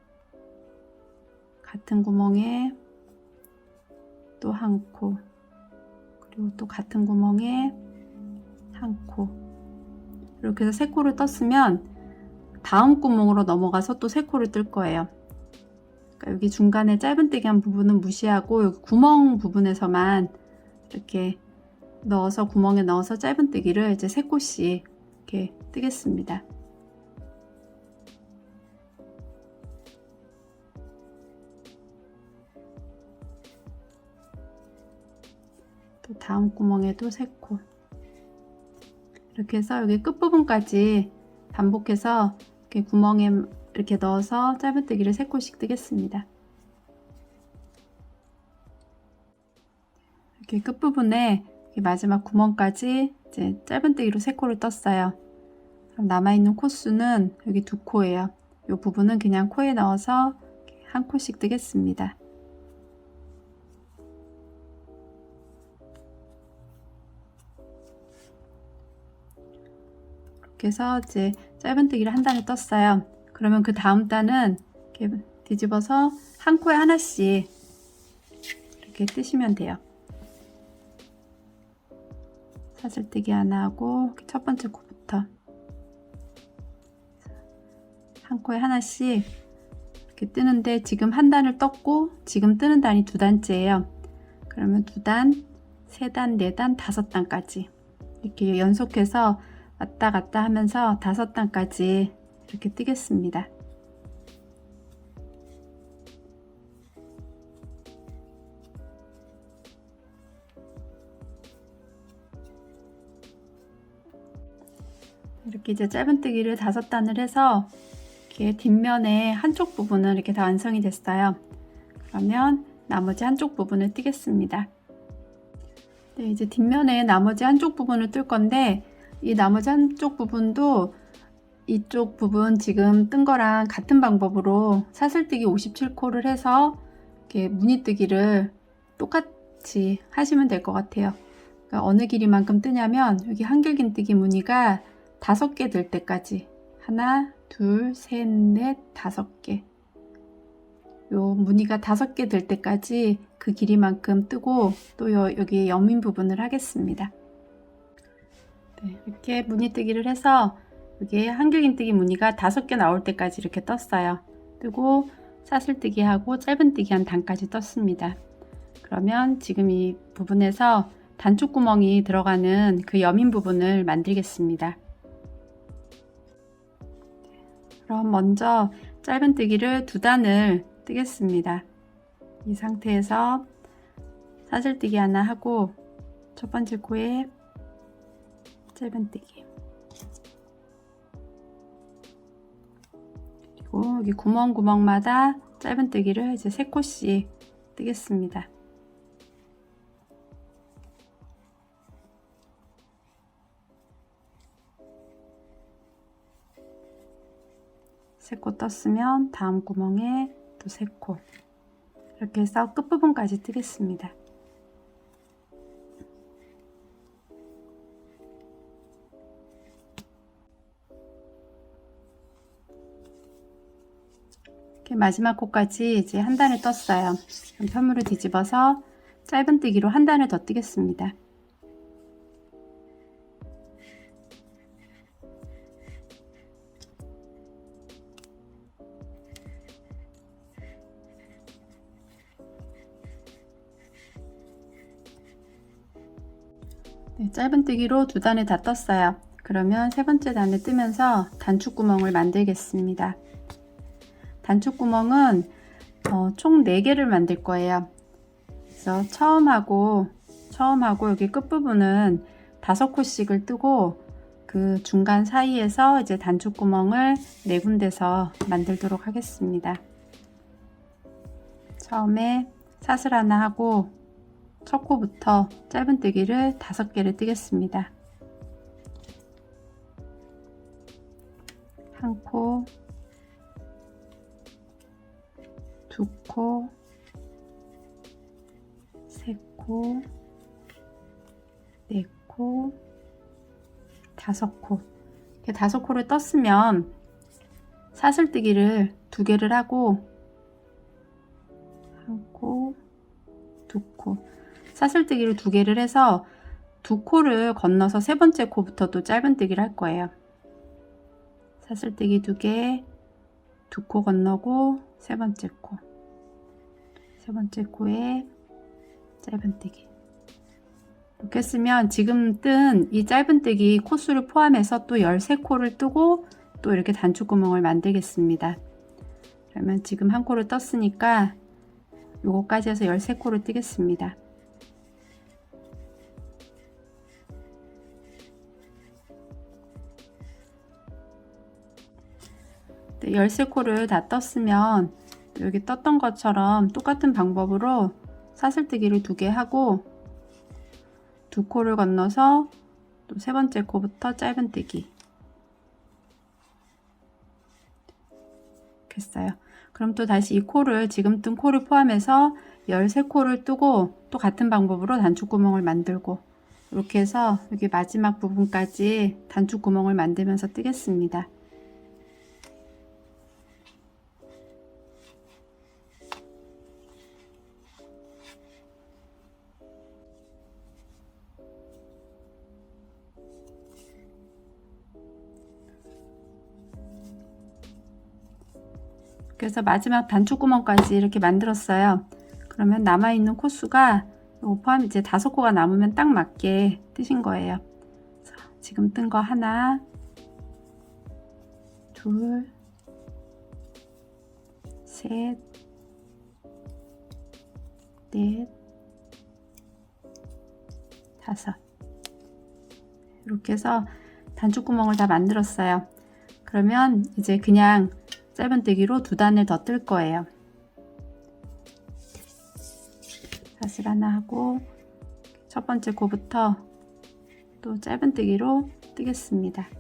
같은 구멍에 또 1코, 그리고 또 같은 구멍에 1코, 이렇게 해서 3코를 떴으면 다음 구멍으로 넘어가서 또 3코를 뜰 거예요. 그러니까 여기 중간에 짧은뜨기 한 부분은 무시하고 여기 구멍 부분에서만 이렇게 넣어서, 구멍에 넣어서 짧은뜨기를 이제 3코씩 이렇게 뜨겠습니다. 또 다음 구멍에도 3코. 이렇게 해서 여기 끝부분까지 반복해서 이렇게 구멍에 이렇게 넣어서 짧은뜨기를 3코씩 뜨겠습니다. 이렇게 끝부분에 이렇게 마지막 구멍까지 이제 짧은뜨기로 3코를 떴어요. 그럼 남아있는 코수는 여기 2코예요. 이 부분은 그냥 코에 넣어서 1코씩 뜨겠습니다. 이렇게 해서 이제 짧은뜨기를 한 단을 떴어요. 그러면 그 다음 단은 이렇게 뒤집어서 한 코에 하나씩 이렇게 뜨시면 돼요. 사슬뜨기 하나 하고 첫 번째 코부터 한 코에 하나씩 이렇게 뜨는데 지금 한 단을 떴고 지금 뜨는 단이 2단째예요. 그러면 2단, 3단, 4단, 5단까지 이렇게 연속해서 왔다 갔다 하면서 5단까지 이렇게 뜨겠습니다. 이렇게 이제 짧은뜨기를 5단을 해서 이렇게 뒷면에 한쪽 부분은 이렇게 다 완성이 됐어요. 그러면 나머지 한쪽 부분을 뜨겠습니다. 네, 이제 뒷면에 나머지 한쪽 부분을 뜰 건데 이 나머지 한쪽 부분도 이쪽 부분 지금 뜬 거랑 같은 방법으로 사슬뜨기 57코를 해서 이렇게 무늬뜨기를 똑같이 하시면 될 것 같아요. 그러니까 어느 길이만큼 뜨냐면 여기 한길긴뜨기 무늬가 5개 될 때까지 하나, 둘, 셋, 넷, 5개 요 무늬가 5개 될 때까지 그 길이만큼 뜨고 또 여기 여민 부분을 하겠습니다. 네, 이렇게 무늬뜨기를 해서 여기 한길긴뜨기 무늬가 5개 나올 때까지 이렇게 떴어요. 뜨고 사슬뜨기 하고 짧은뜨기 한 단까지 떴습니다. 그러면 지금 이 부분에서 단축구멍이 들어가는 그 여민 부분을 만들겠습니다. 그럼 먼저 짧은뜨기를 2단을 뜨겠습니다. 이 상태에서 사슬뜨기 하나 하고 첫 번째 코에 짧은뜨기, 그리고 여기 구멍마다 짧은뜨기를 이제 3코씩 뜨겠습니다. 세 코 떴으면 다음 구멍에 또 3코, 이렇게 해서 끝부분까지 뜨겠습니다. 이렇게 마지막 코까지 이제 한 단을 떴어요. 그럼 편물을 뒤집어서 짧은뜨기로 한 단을 더 뜨겠습니다. 네, 짧은뜨기로 2단을 다 떴어요. 그러면 세 번째 단을 뜨면서 단축구멍을 만들겠습니다. 단축구멍은 총 4개를 만들 거예요. 그래서 처음하고 여기 끝부분은 5코씩을 뜨고 그 중간 사이에서 이제 단축구멍을 4군데서 만들도록 하겠습니다. 처음에 사슬 하나 하고 첫 코부터 짧은뜨기를 5개를 뜨겠습니다. 한 코, 2코, 3코, 4코, 5코. 이렇게 5코를 떴으면 사슬뜨기를 2개를 하고 한 코, 2코. 사슬뜨기를 2개를 해서 2코를 건너서 세 번째 코부터 또 짧은뜨기를 할 거예요. 사슬뜨기 2개, 2코 건너고 세 번째 코, 3번째 코에 짧은뜨기. 이렇게 했으면 지금 뜬 이 짧은뜨기 코수를 포함해서 또 13코를 뜨고 또 이렇게 단추구멍을 만들겠습니다. 그러면 지금 한 코를 떴으니까 요거까지 해서 13코를 뜨겠습니다. 13코를 다 떴으면 여기 떴던 것처럼 똑같은 방법으로 사슬뜨기를 2개 하고 2코를 건너서 또 세 번째 코부터 짧은뜨기 했어요. 그럼 또 다시 이 코를 지금 뜬 코를 포함해서 13코를 뜨고 또 같은 방법으로 단추구멍을 만들고 이렇게 해서 여기 마지막 부분까지 단추구멍을 만들면서 뜨겠습니다. 그래서 마지막 단추구멍까지 이렇게 만들었어요. 그러면 남아있는 코수가 요거 포함 이제 5코가 남으면 딱 맞게 뜨신 거예요. 지금 뜬 거 하나, 둘, 셋, 넷, 5 이렇게 해서 단추구멍을 다 만들었어요. 그러면 이제 그냥 짧은뜨기로 2단을 더 뜰 거예요. 사슬 하나 하고 첫 번째 코부터 또 짧은뜨기로 뜨겠습니다.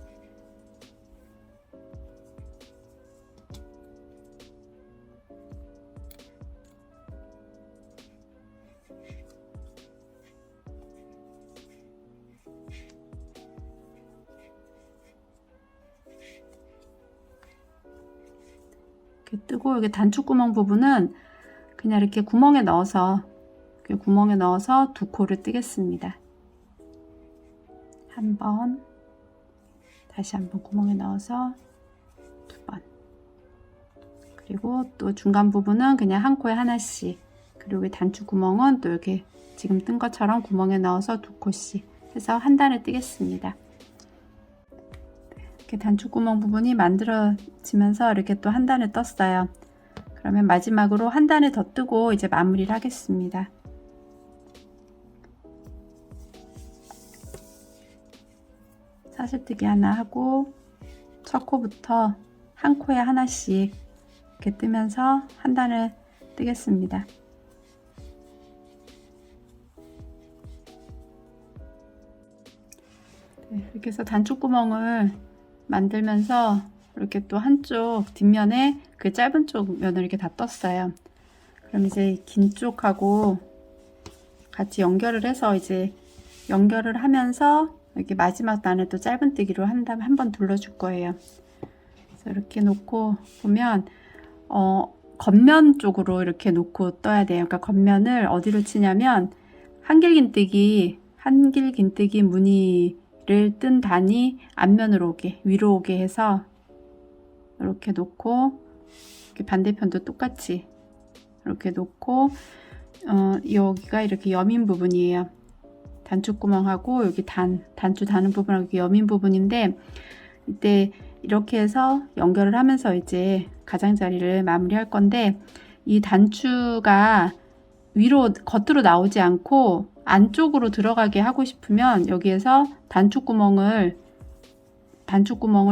이렇게 뜨고 여기 단추구멍 부분은 그냥 이렇게 구멍에 넣어서 2코를 뜨겠습니다. 한 번, 다시 한번 구멍에 넣어서 2번, 그리고 또 중간 부분은 그냥 한 코에 하나씩, 그리고 이 단추구멍은 또 이렇게 지금 뜬 것처럼 구멍에 넣어서 2코씩 해서 한 단을 뜨겠습니다. 이렇게 단추구멍 부분이 만들어지면서 이렇게 또 한 단을 떴어요. 그러면 마지막으로 한 단을 더 뜨고 이제 마무리를 하겠습니다. 사슬뜨기 하나 하고 첫 코부터 한 코에 하나씩 이렇게 뜨면서 한 단을 뜨겠습니다. 이렇게 해서 단추구멍을 만들면서 이렇게 또 한쪽 뒷면에 그 짧은 쪽 면을 이렇게 다 떴어요. 그럼 이제 긴 쪽하고 같이 연결을 해서 이제 연결을 하면서 여기 마지막 단을 또 짧은뜨기로 한 번 둘러줄 거예요. 그래서 이렇게 놓고 보면 겉면 쪽으로 이렇게 놓고 떠야 돼요. 그러니까 겉면을 어디로 치냐면 한길긴뜨기 무늬를 뜬 단이 앞면으로 오게, 위로 오게 해서 이렇게 놓고, 이렇게 반대편도 똑같이 이렇게 놓고, 여기가 이렇게 여민 부분이에요. 단추구멍하고 여기 단추 다는 부분하고 여기 여민 부분인데, 이때 이렇게 해서 연결을 하면서 이제 가장자리를 마무리할 건데, 이 단추가 겉으로 나오지 않고 안쪽으로 들어가게 하고 싶으면 여기에서 단추구멍을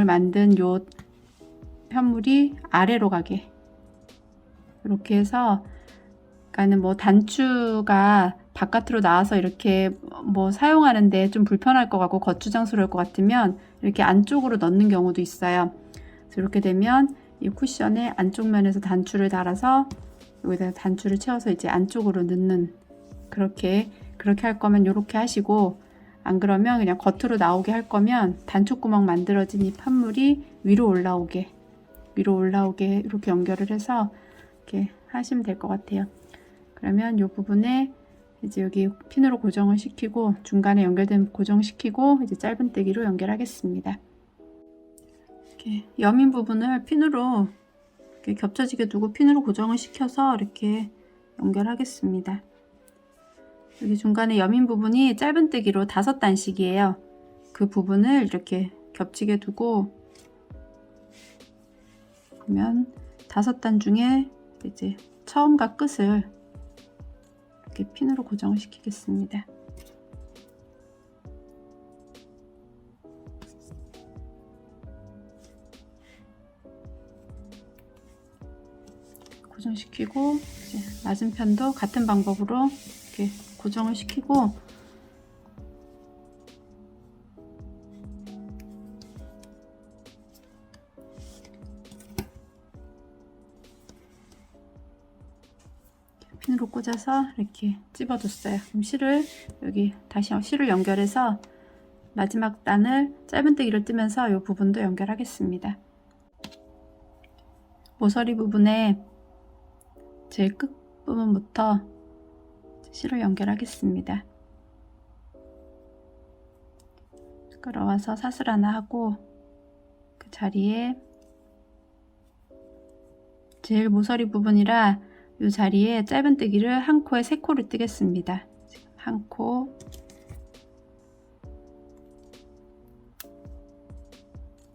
만든 요 편물이 아래로 가게 이렇게 해서, 그러니까는 뭐 단추가 바깥으로 나와서 이렇게 뭐 사용하는데 좀 불편할 것 같고 거추장스러울 것 같으면 이렇게 안쪽으로 넣는 경우도 있어요. 그래서 이렇게 되면 이 쿠션의 안쪽 면에서 단추를 달아서 여기다 단추를 채워서 이제 안쪽으로 넣는, 그렇게 할 거면 이렇게 하시고, 안 그러면 그냥 겉으로 나오게 할 거면 단추구멍 만들어진 이 판물이 위로 올라오게 이렇게 연결을 해서 이렇게 하시면 될 것 같아요. 그러면 이 부분에 이제 여기 핀으로 고정을 시키고, 중간에 연결된 고정시키고 이제 짧은뜨기로 연결하겠습니다. 이렇게 여민 부분을 핀으로 이렇게 겹쳐지게 두고 핀으로 고정을 시켜서 이렇게 연결하겠습니다. 여기 중간에 여민 부분이 짧은뜨기로 5단씩이에요. 그 부분을 이렇게 겹치게 두고 그러면 5단 중에 이제 처음과 끝을 이렇게 핀으로 고정을 시키겠습니다. 고정시키고 이제 맞은편도 같은 방법으로 이렇게 고정을 시키고 핀으로 꽂아서 이렇게 찝어뒀어요. 그럼 실을 여기 다시 실을 연결해서 마지막 단을 짧은뜨기를 뜨면서 이 부분도 연결하겠습니다. 모서리 부분에 제일 끝 부분부터 실을 연결하겠습니다. 끌어와서 사슬 하나 하고 그 자리에 제일 모서리 부분이라 이 자리에 짧은뜨기를 한 코에 3코를 뜨겠습니다. 지금 한 코,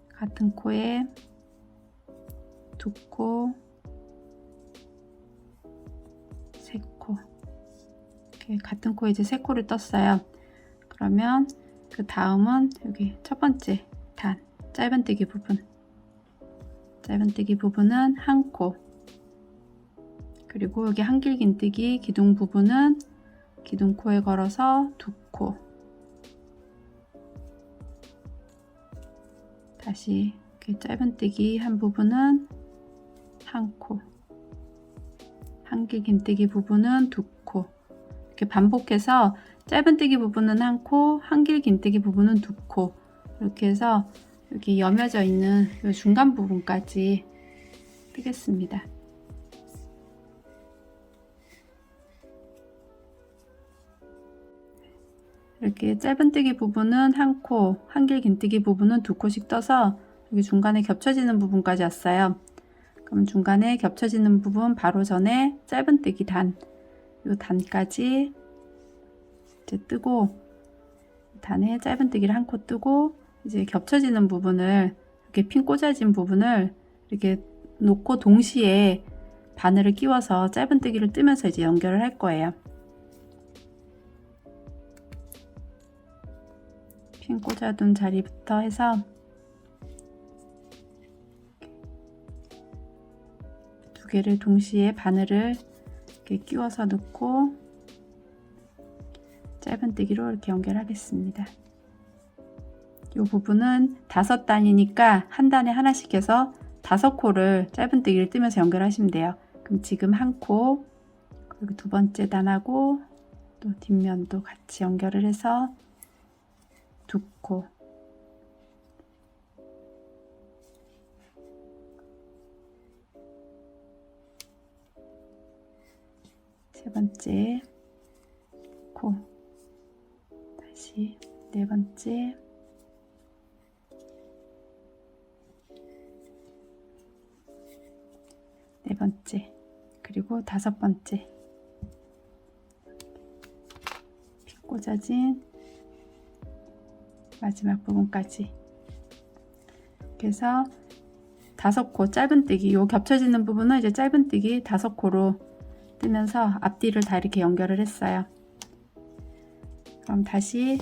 같은 코에 2코, 3코, 이렇게 같은 코에 이제 3코를 떴어요. 그러면 그 다음은 여기 첫 번째 단 짧은뜨기 부분, 짧은뜨기 부분은 한 코, 그리고 여기 한길긴뜨기 기둥 부분은 기둥코에 걸어서 2코, 다시 이렇게 짧은뜨기 한 부분은 한 코, 한길긴뜨기 부분은 2코, 이렇게 반복해서 짧은뜨기 부분은 한 코, 한길긴뜨기 부분은 2코, 이렇게 해서 여기 여며져 있는 이 중간 부분까지 뜨겠습니다. 이렇게 짧은뜨기 부분은 한 코, 한길긴뜨기 부분은 2코씩 떠서 여기 중간에 겹쳐지는 부분까지 왔어요. 그럼 중간에 겹쳐지는 부분 바로 전에 짧은뜨기 단, 이 단까지 이제 뜨고 단에 짧은뜨기를 한 코 뜨고 이제 겹쳐지는 부분을 이렇게 핀 꽂아진 부분을 이렇게 놓고 동시에 바늘을 끼워서 짧은뜨기를 뜨면서 이제 연결을 할 거예요. 핀 꽂아둔 자리부터 해서 두 개를 동시에 바늘을 이렇게 끼워서 넣고 짧은뜨기로 이렇게 연결하겠습니다. 이 부분은 5단이니까 한 단에 하나씩 해서 5코를 짧은뜨기를 뜨면서 연결하시면 돼요. 그럼 지금 한 코, 그리고 두 번째 단하고 또 뒷면도 같이 연결을 해서 2코, 세 번째 코, 다시 네 번째, 네 번째, 그리고 5번째 핀 꽂아진 마지막 부분까지 이렇게 해서 5코 짧은뜨기, 요 겹쳐지는 부분은 이제 짧은뜨기 5코로 뜨면서 앞뒤를 다 이렇게 연결을 했어요. 그럼 다시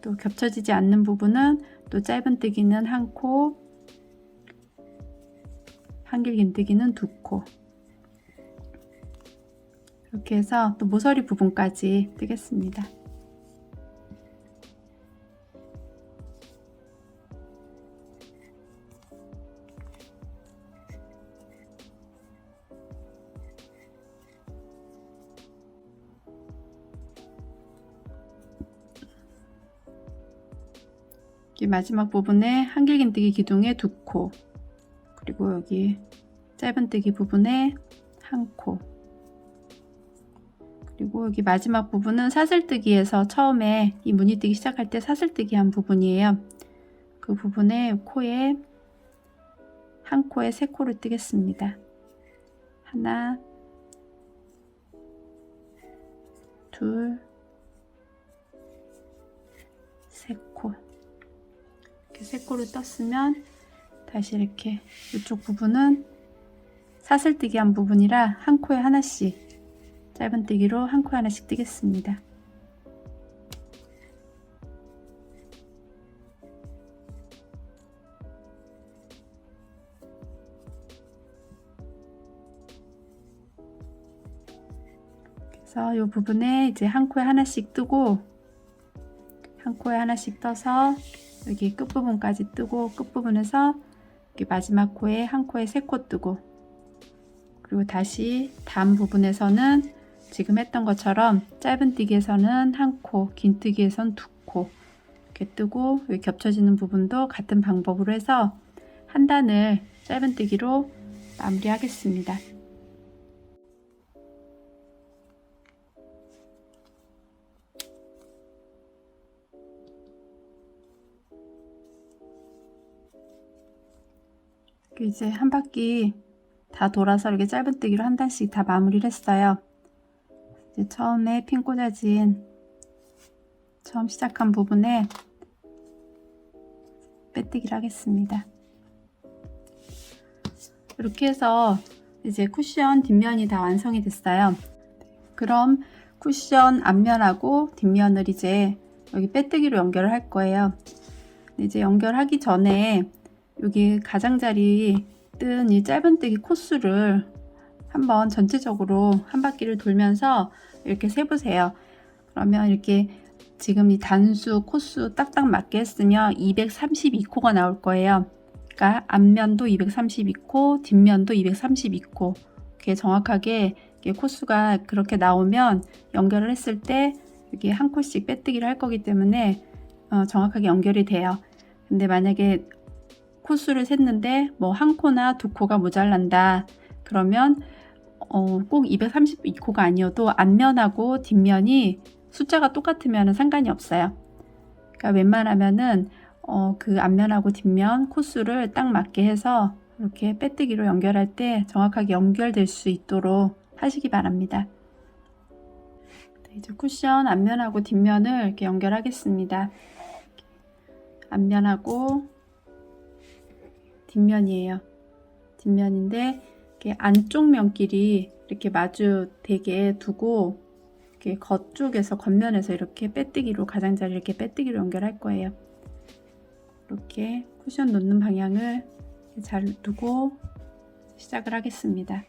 또 겹쳐지지 않는 부분은 또 짧은뜨기는 한 코, 한길긴뜨기는 2코, 이렇게 해서 또 모서리 부분까지 뜨겠습니다. 여기 마지막 부분에 한길긴뜨기 기둥에 2코, 그리고 여기 짧은뜨기 부분에 한 코, 그리고 여기 마지막 부분은 사슬뜨기에서 처음에 이 무늬뜨기 시작할 때 사슬뜨기 한 부분이에요. 그 부분에 코에 한 코에 3코를 뜨겠습니다. 하나, 둘, 3코. 이렇게 3코를 떴으면 다시 이렇게 이쪽 부분은 사슬뜨기 한 부분이라 한 코에 하나씩 짧은뜨기로 한 코에 하나씩 뜨겠습니다. 그래서 이 부분에 이제 한 코에 하나씩 뜨고 한 코에 하나씩 떠서 여기 끝부분까지 뜨고 끝부분에서 여기 마지막 코에 한 코에 3코 뜨고 그리고 다시 다음 부분에서는 지금 했던 것처럼 짧은뜨기에서는 한 코, 긴뜨기에선 2코 이렇게 뜨고 여기 겹쳐지는 부분도 같은 방법으로 해서 한 단을 짧은뜨기로 마무리하겠습니다. 이제 한 바퀴 다 돌아서 이렇게 짧은뜨기로 한 단씩 다 마무리를 했어요. 이제 처음에 핀 꽂아진 처음 시작한 부분에 빼뜨기를 하겠습니다. 이렇게 해서 이제 쿠션 뒷면이 다 완성이 됐어요. 그럼 쿠션 앞면하고 뒷면을 이제 여기 빼뜨기로 연결을 할 거예요. 이제 연결하기 전에 여기 가장자리 뜬 이 짧은뜨기 코수를 한번 전체적으로 한 바퀴를 돌면서 이렇게 세보세요. 그러면 이렇게 지금 이 단수 코수 딱딱 맞게 했으면 232코가 나올 거예요. 그러니까 앞면도 232코, 뒷면도 232코. 이렇게 정확하게 코수가 그렇게 나오면 연결을 했을 때 이렇게 한 코씩 빼뜨기를 할 거기 때문에 정확하게 연결이 돼요. 근데 만약에 코수를 셌는데 뭐 한 코나 2코가 모자란다 그러면 꼭 232코가 아니어도 앞면하고 뒷면이 숫자가 똑같으면 상관이 없어요. 그러니까 웬만하면은 그 앞면하고 뒷면 코수를 딱 맞게 해서 이렇게 빼뜨기로 연결할 때 정확하게 연결될 수 있도록 하시기 바랍니다. 이제 쿠션 앞면하고 뒷면을 이렇게 연결하겠습니다. 앞면하고 뒷면이에요. 뒷면인데 이렇게 안쪽 면끼리 이렇게 마주 되게 두고 이렇게 겉쪽에서 겉면에서 이렇게 빼뜨기로 가장자리 이렇게 빼뜨기로 연결할 거예요. 이렇게 쿠션 놓는 방향을 잘 두고 시작을 하겠습니다.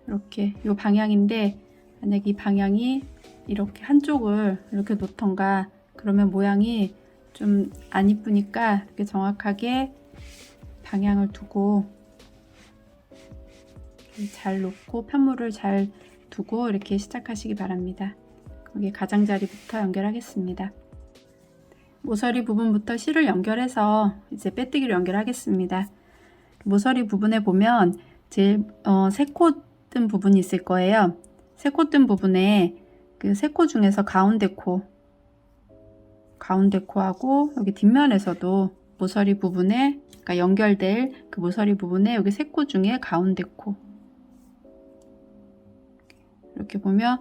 이렇게 이 방향인데 만약 이 방향이 이렇게 한쪽을 이렇게 놓던가 그러면 모양이 좀 안 이쁘니까 이렇게 정확하게 방향을 두고 잘 놓고 편물을 잘 두고 이렇게 시작하시기 바랍니다. 거기 가장자리부터 연결하겠습니다. 모서리 부분부터 실을 연결해서 이제 빼뜨기로 연결하겠습니다. 모서리 부분에 보면 제일 3코 뜬 부분이 있을 거예요. 3코 뜬 부분에 그 3코 중에서 가운데 코하고 여기 뒷면에서도 모서리 부분에 그러니까 연결될 그 모서리 부분에 여기 3코 중에 가운데 코 이렇게 보면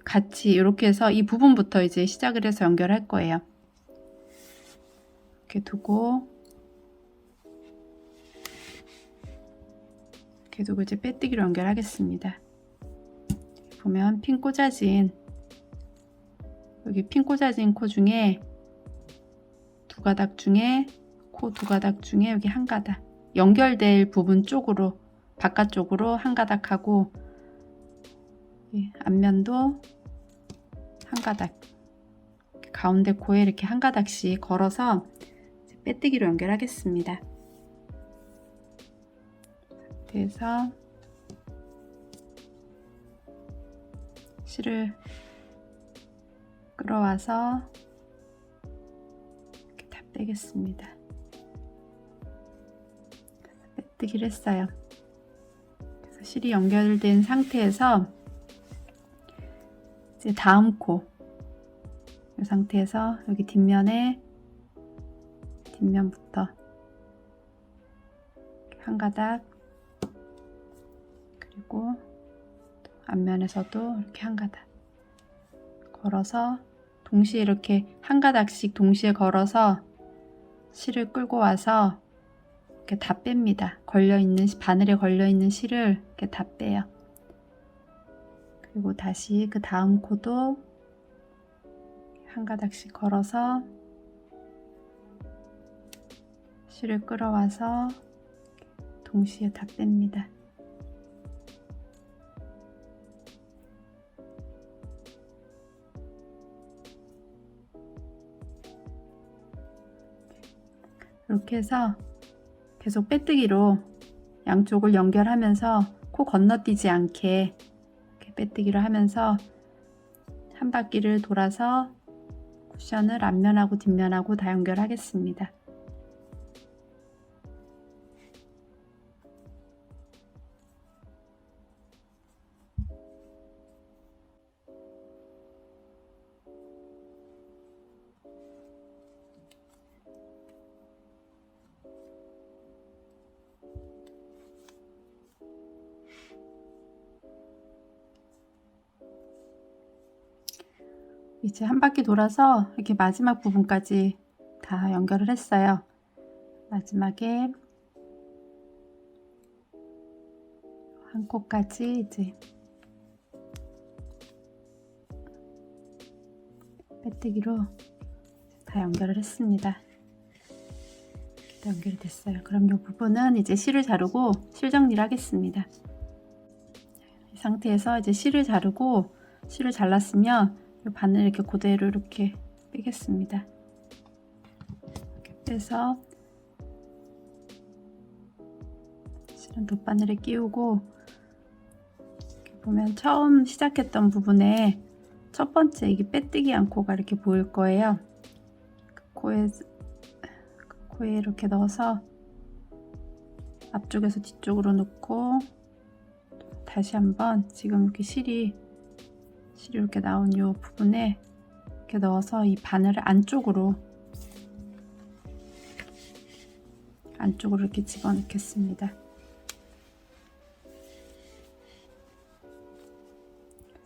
같이 이렇게 해서 이 부분부터 이제 시작을 해서 연결할 거예요. 이렇게 두고 이제 빼뜨기로 연결하겠습니다. 보면 핀 꽂아진 여기 핀 꽂아진 코 중에 두 가닥 중에 코 두 가닥 중에 여기 한 가닥 연결될 부분 쪽으로 바깥쪽으로 한 가닥 하고 앞면도 한 가닥 가운데 코에 이렇게 한 가닥씩 걸어서 빼뜨기로 연결하겠습니다. 그래서 실을 끌어와서 이렇게 다 빼겠습니다. 빼뜨기를 했어요. 그래서 실이 연결된 상태에서 이제 다음 코 이 상태에서 여기 뒷면부터 한 가닥 그리고 앞면에서도 이렇게 한 가닥 걸어서 동시에 이렇게 한 가닥씩 동시에 걸어서 실을 끌고 와서 이렇게 다 뺍니다. 바늘에 걸려있는 실을 이렇게 다 빼요. 그리고 다시 그 다음 코도 한 가닥씩 걸어서 실을 끌어와서 동시에 다 뺍니다. 이렇게 해서 계속 빼뜨기로 양쪽을 연결하면서 코 건너뛰지 않게 이렇게 빼뜨기로 하면서 한 바퀴를 돌아서 쿠션을 앞면하고 뒷면하고 다 연결하겠습니다. 이제 한 바퀴 돌아서 이렇게 마지막 부분까지 다 연결을 했어요. 마지막에 한 코까지 이제 빼뜨기로 다 연결을 했습니다. 다 연결이 됐어요. 그럼 이 부분은 이제 실을 자르고 실 정리를 하겠습니다. 이 상태에서 이제 실을 자르고 실을 잘랐으면 이 바늘 이렇게 그대로 이렇게 빼겠습니다. 이렇게 빼서 실은 돗바늘에 끼우고 이렇게 보면 처음 시작했던 부분에 첫 번째 이게 빼뜨기 한 코가 이렇게 보일 거예요. 그 코에 이렇게 넣어서 앞쪽에서 뒤쪽으로 넣고 다시 한번 지금 이렇게 실이 이렇게 나온 이 부분에 이렇게 넣어서 이 바늘을 안쪽으로 이렇게 집어넣겠습니다.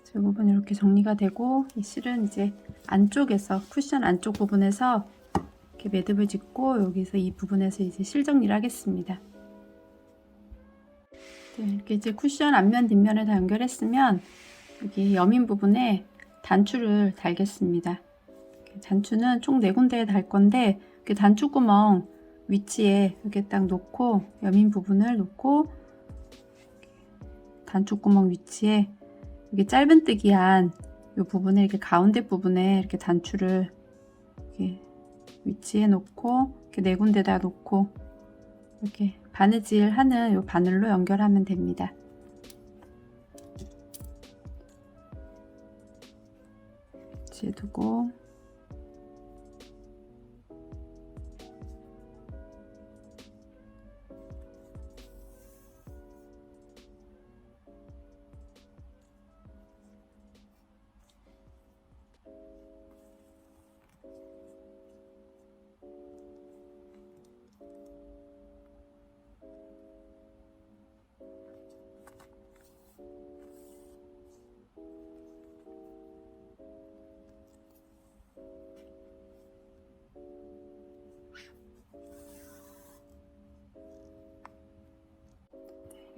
이 부분이 이렇게 정리가 되고 이 실은 이제 안쪽에서 쿠션 안쪽 부분에서 이렇게 매듭을 짓고 여기서 이 부분에서 이제 실 정리를 하겠습니다. 이렇게 이제 쿠션 앞면 뒷면을 다 연결했으면 여기 여민 부분에 단추를 달겠습니다. 단추는 총 4군데에 달 건데 이렇게 단추구멍 위치에 이렇게 딱 놓고 여민 부분을 놓고 단추구멍 위치에 여기 짧은뜨기한 이 부분에 이렇게 가운데 부분에 이렇게 단추를 이렇게 위치에 놓고 이렇게 4군데다 놓고 이렇게 바느질 하는 이 바늘로 연결하면 됩니다. 위치에 두고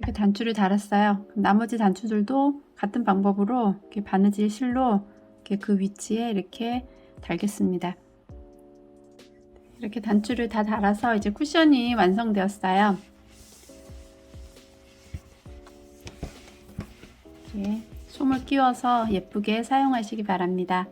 이렇게 단추를 달았어요. 나머지 단추들도 같은 방법으로 이렇게 바느질 실로 이렇게 그 위치에 이렇게 달겠습니다. 이렇게 단추를 다 달아서 이제 쿠션이 완성되었어요. 이렇게 솜을 끼워서 예쁘게 사용하시기 바랍니다.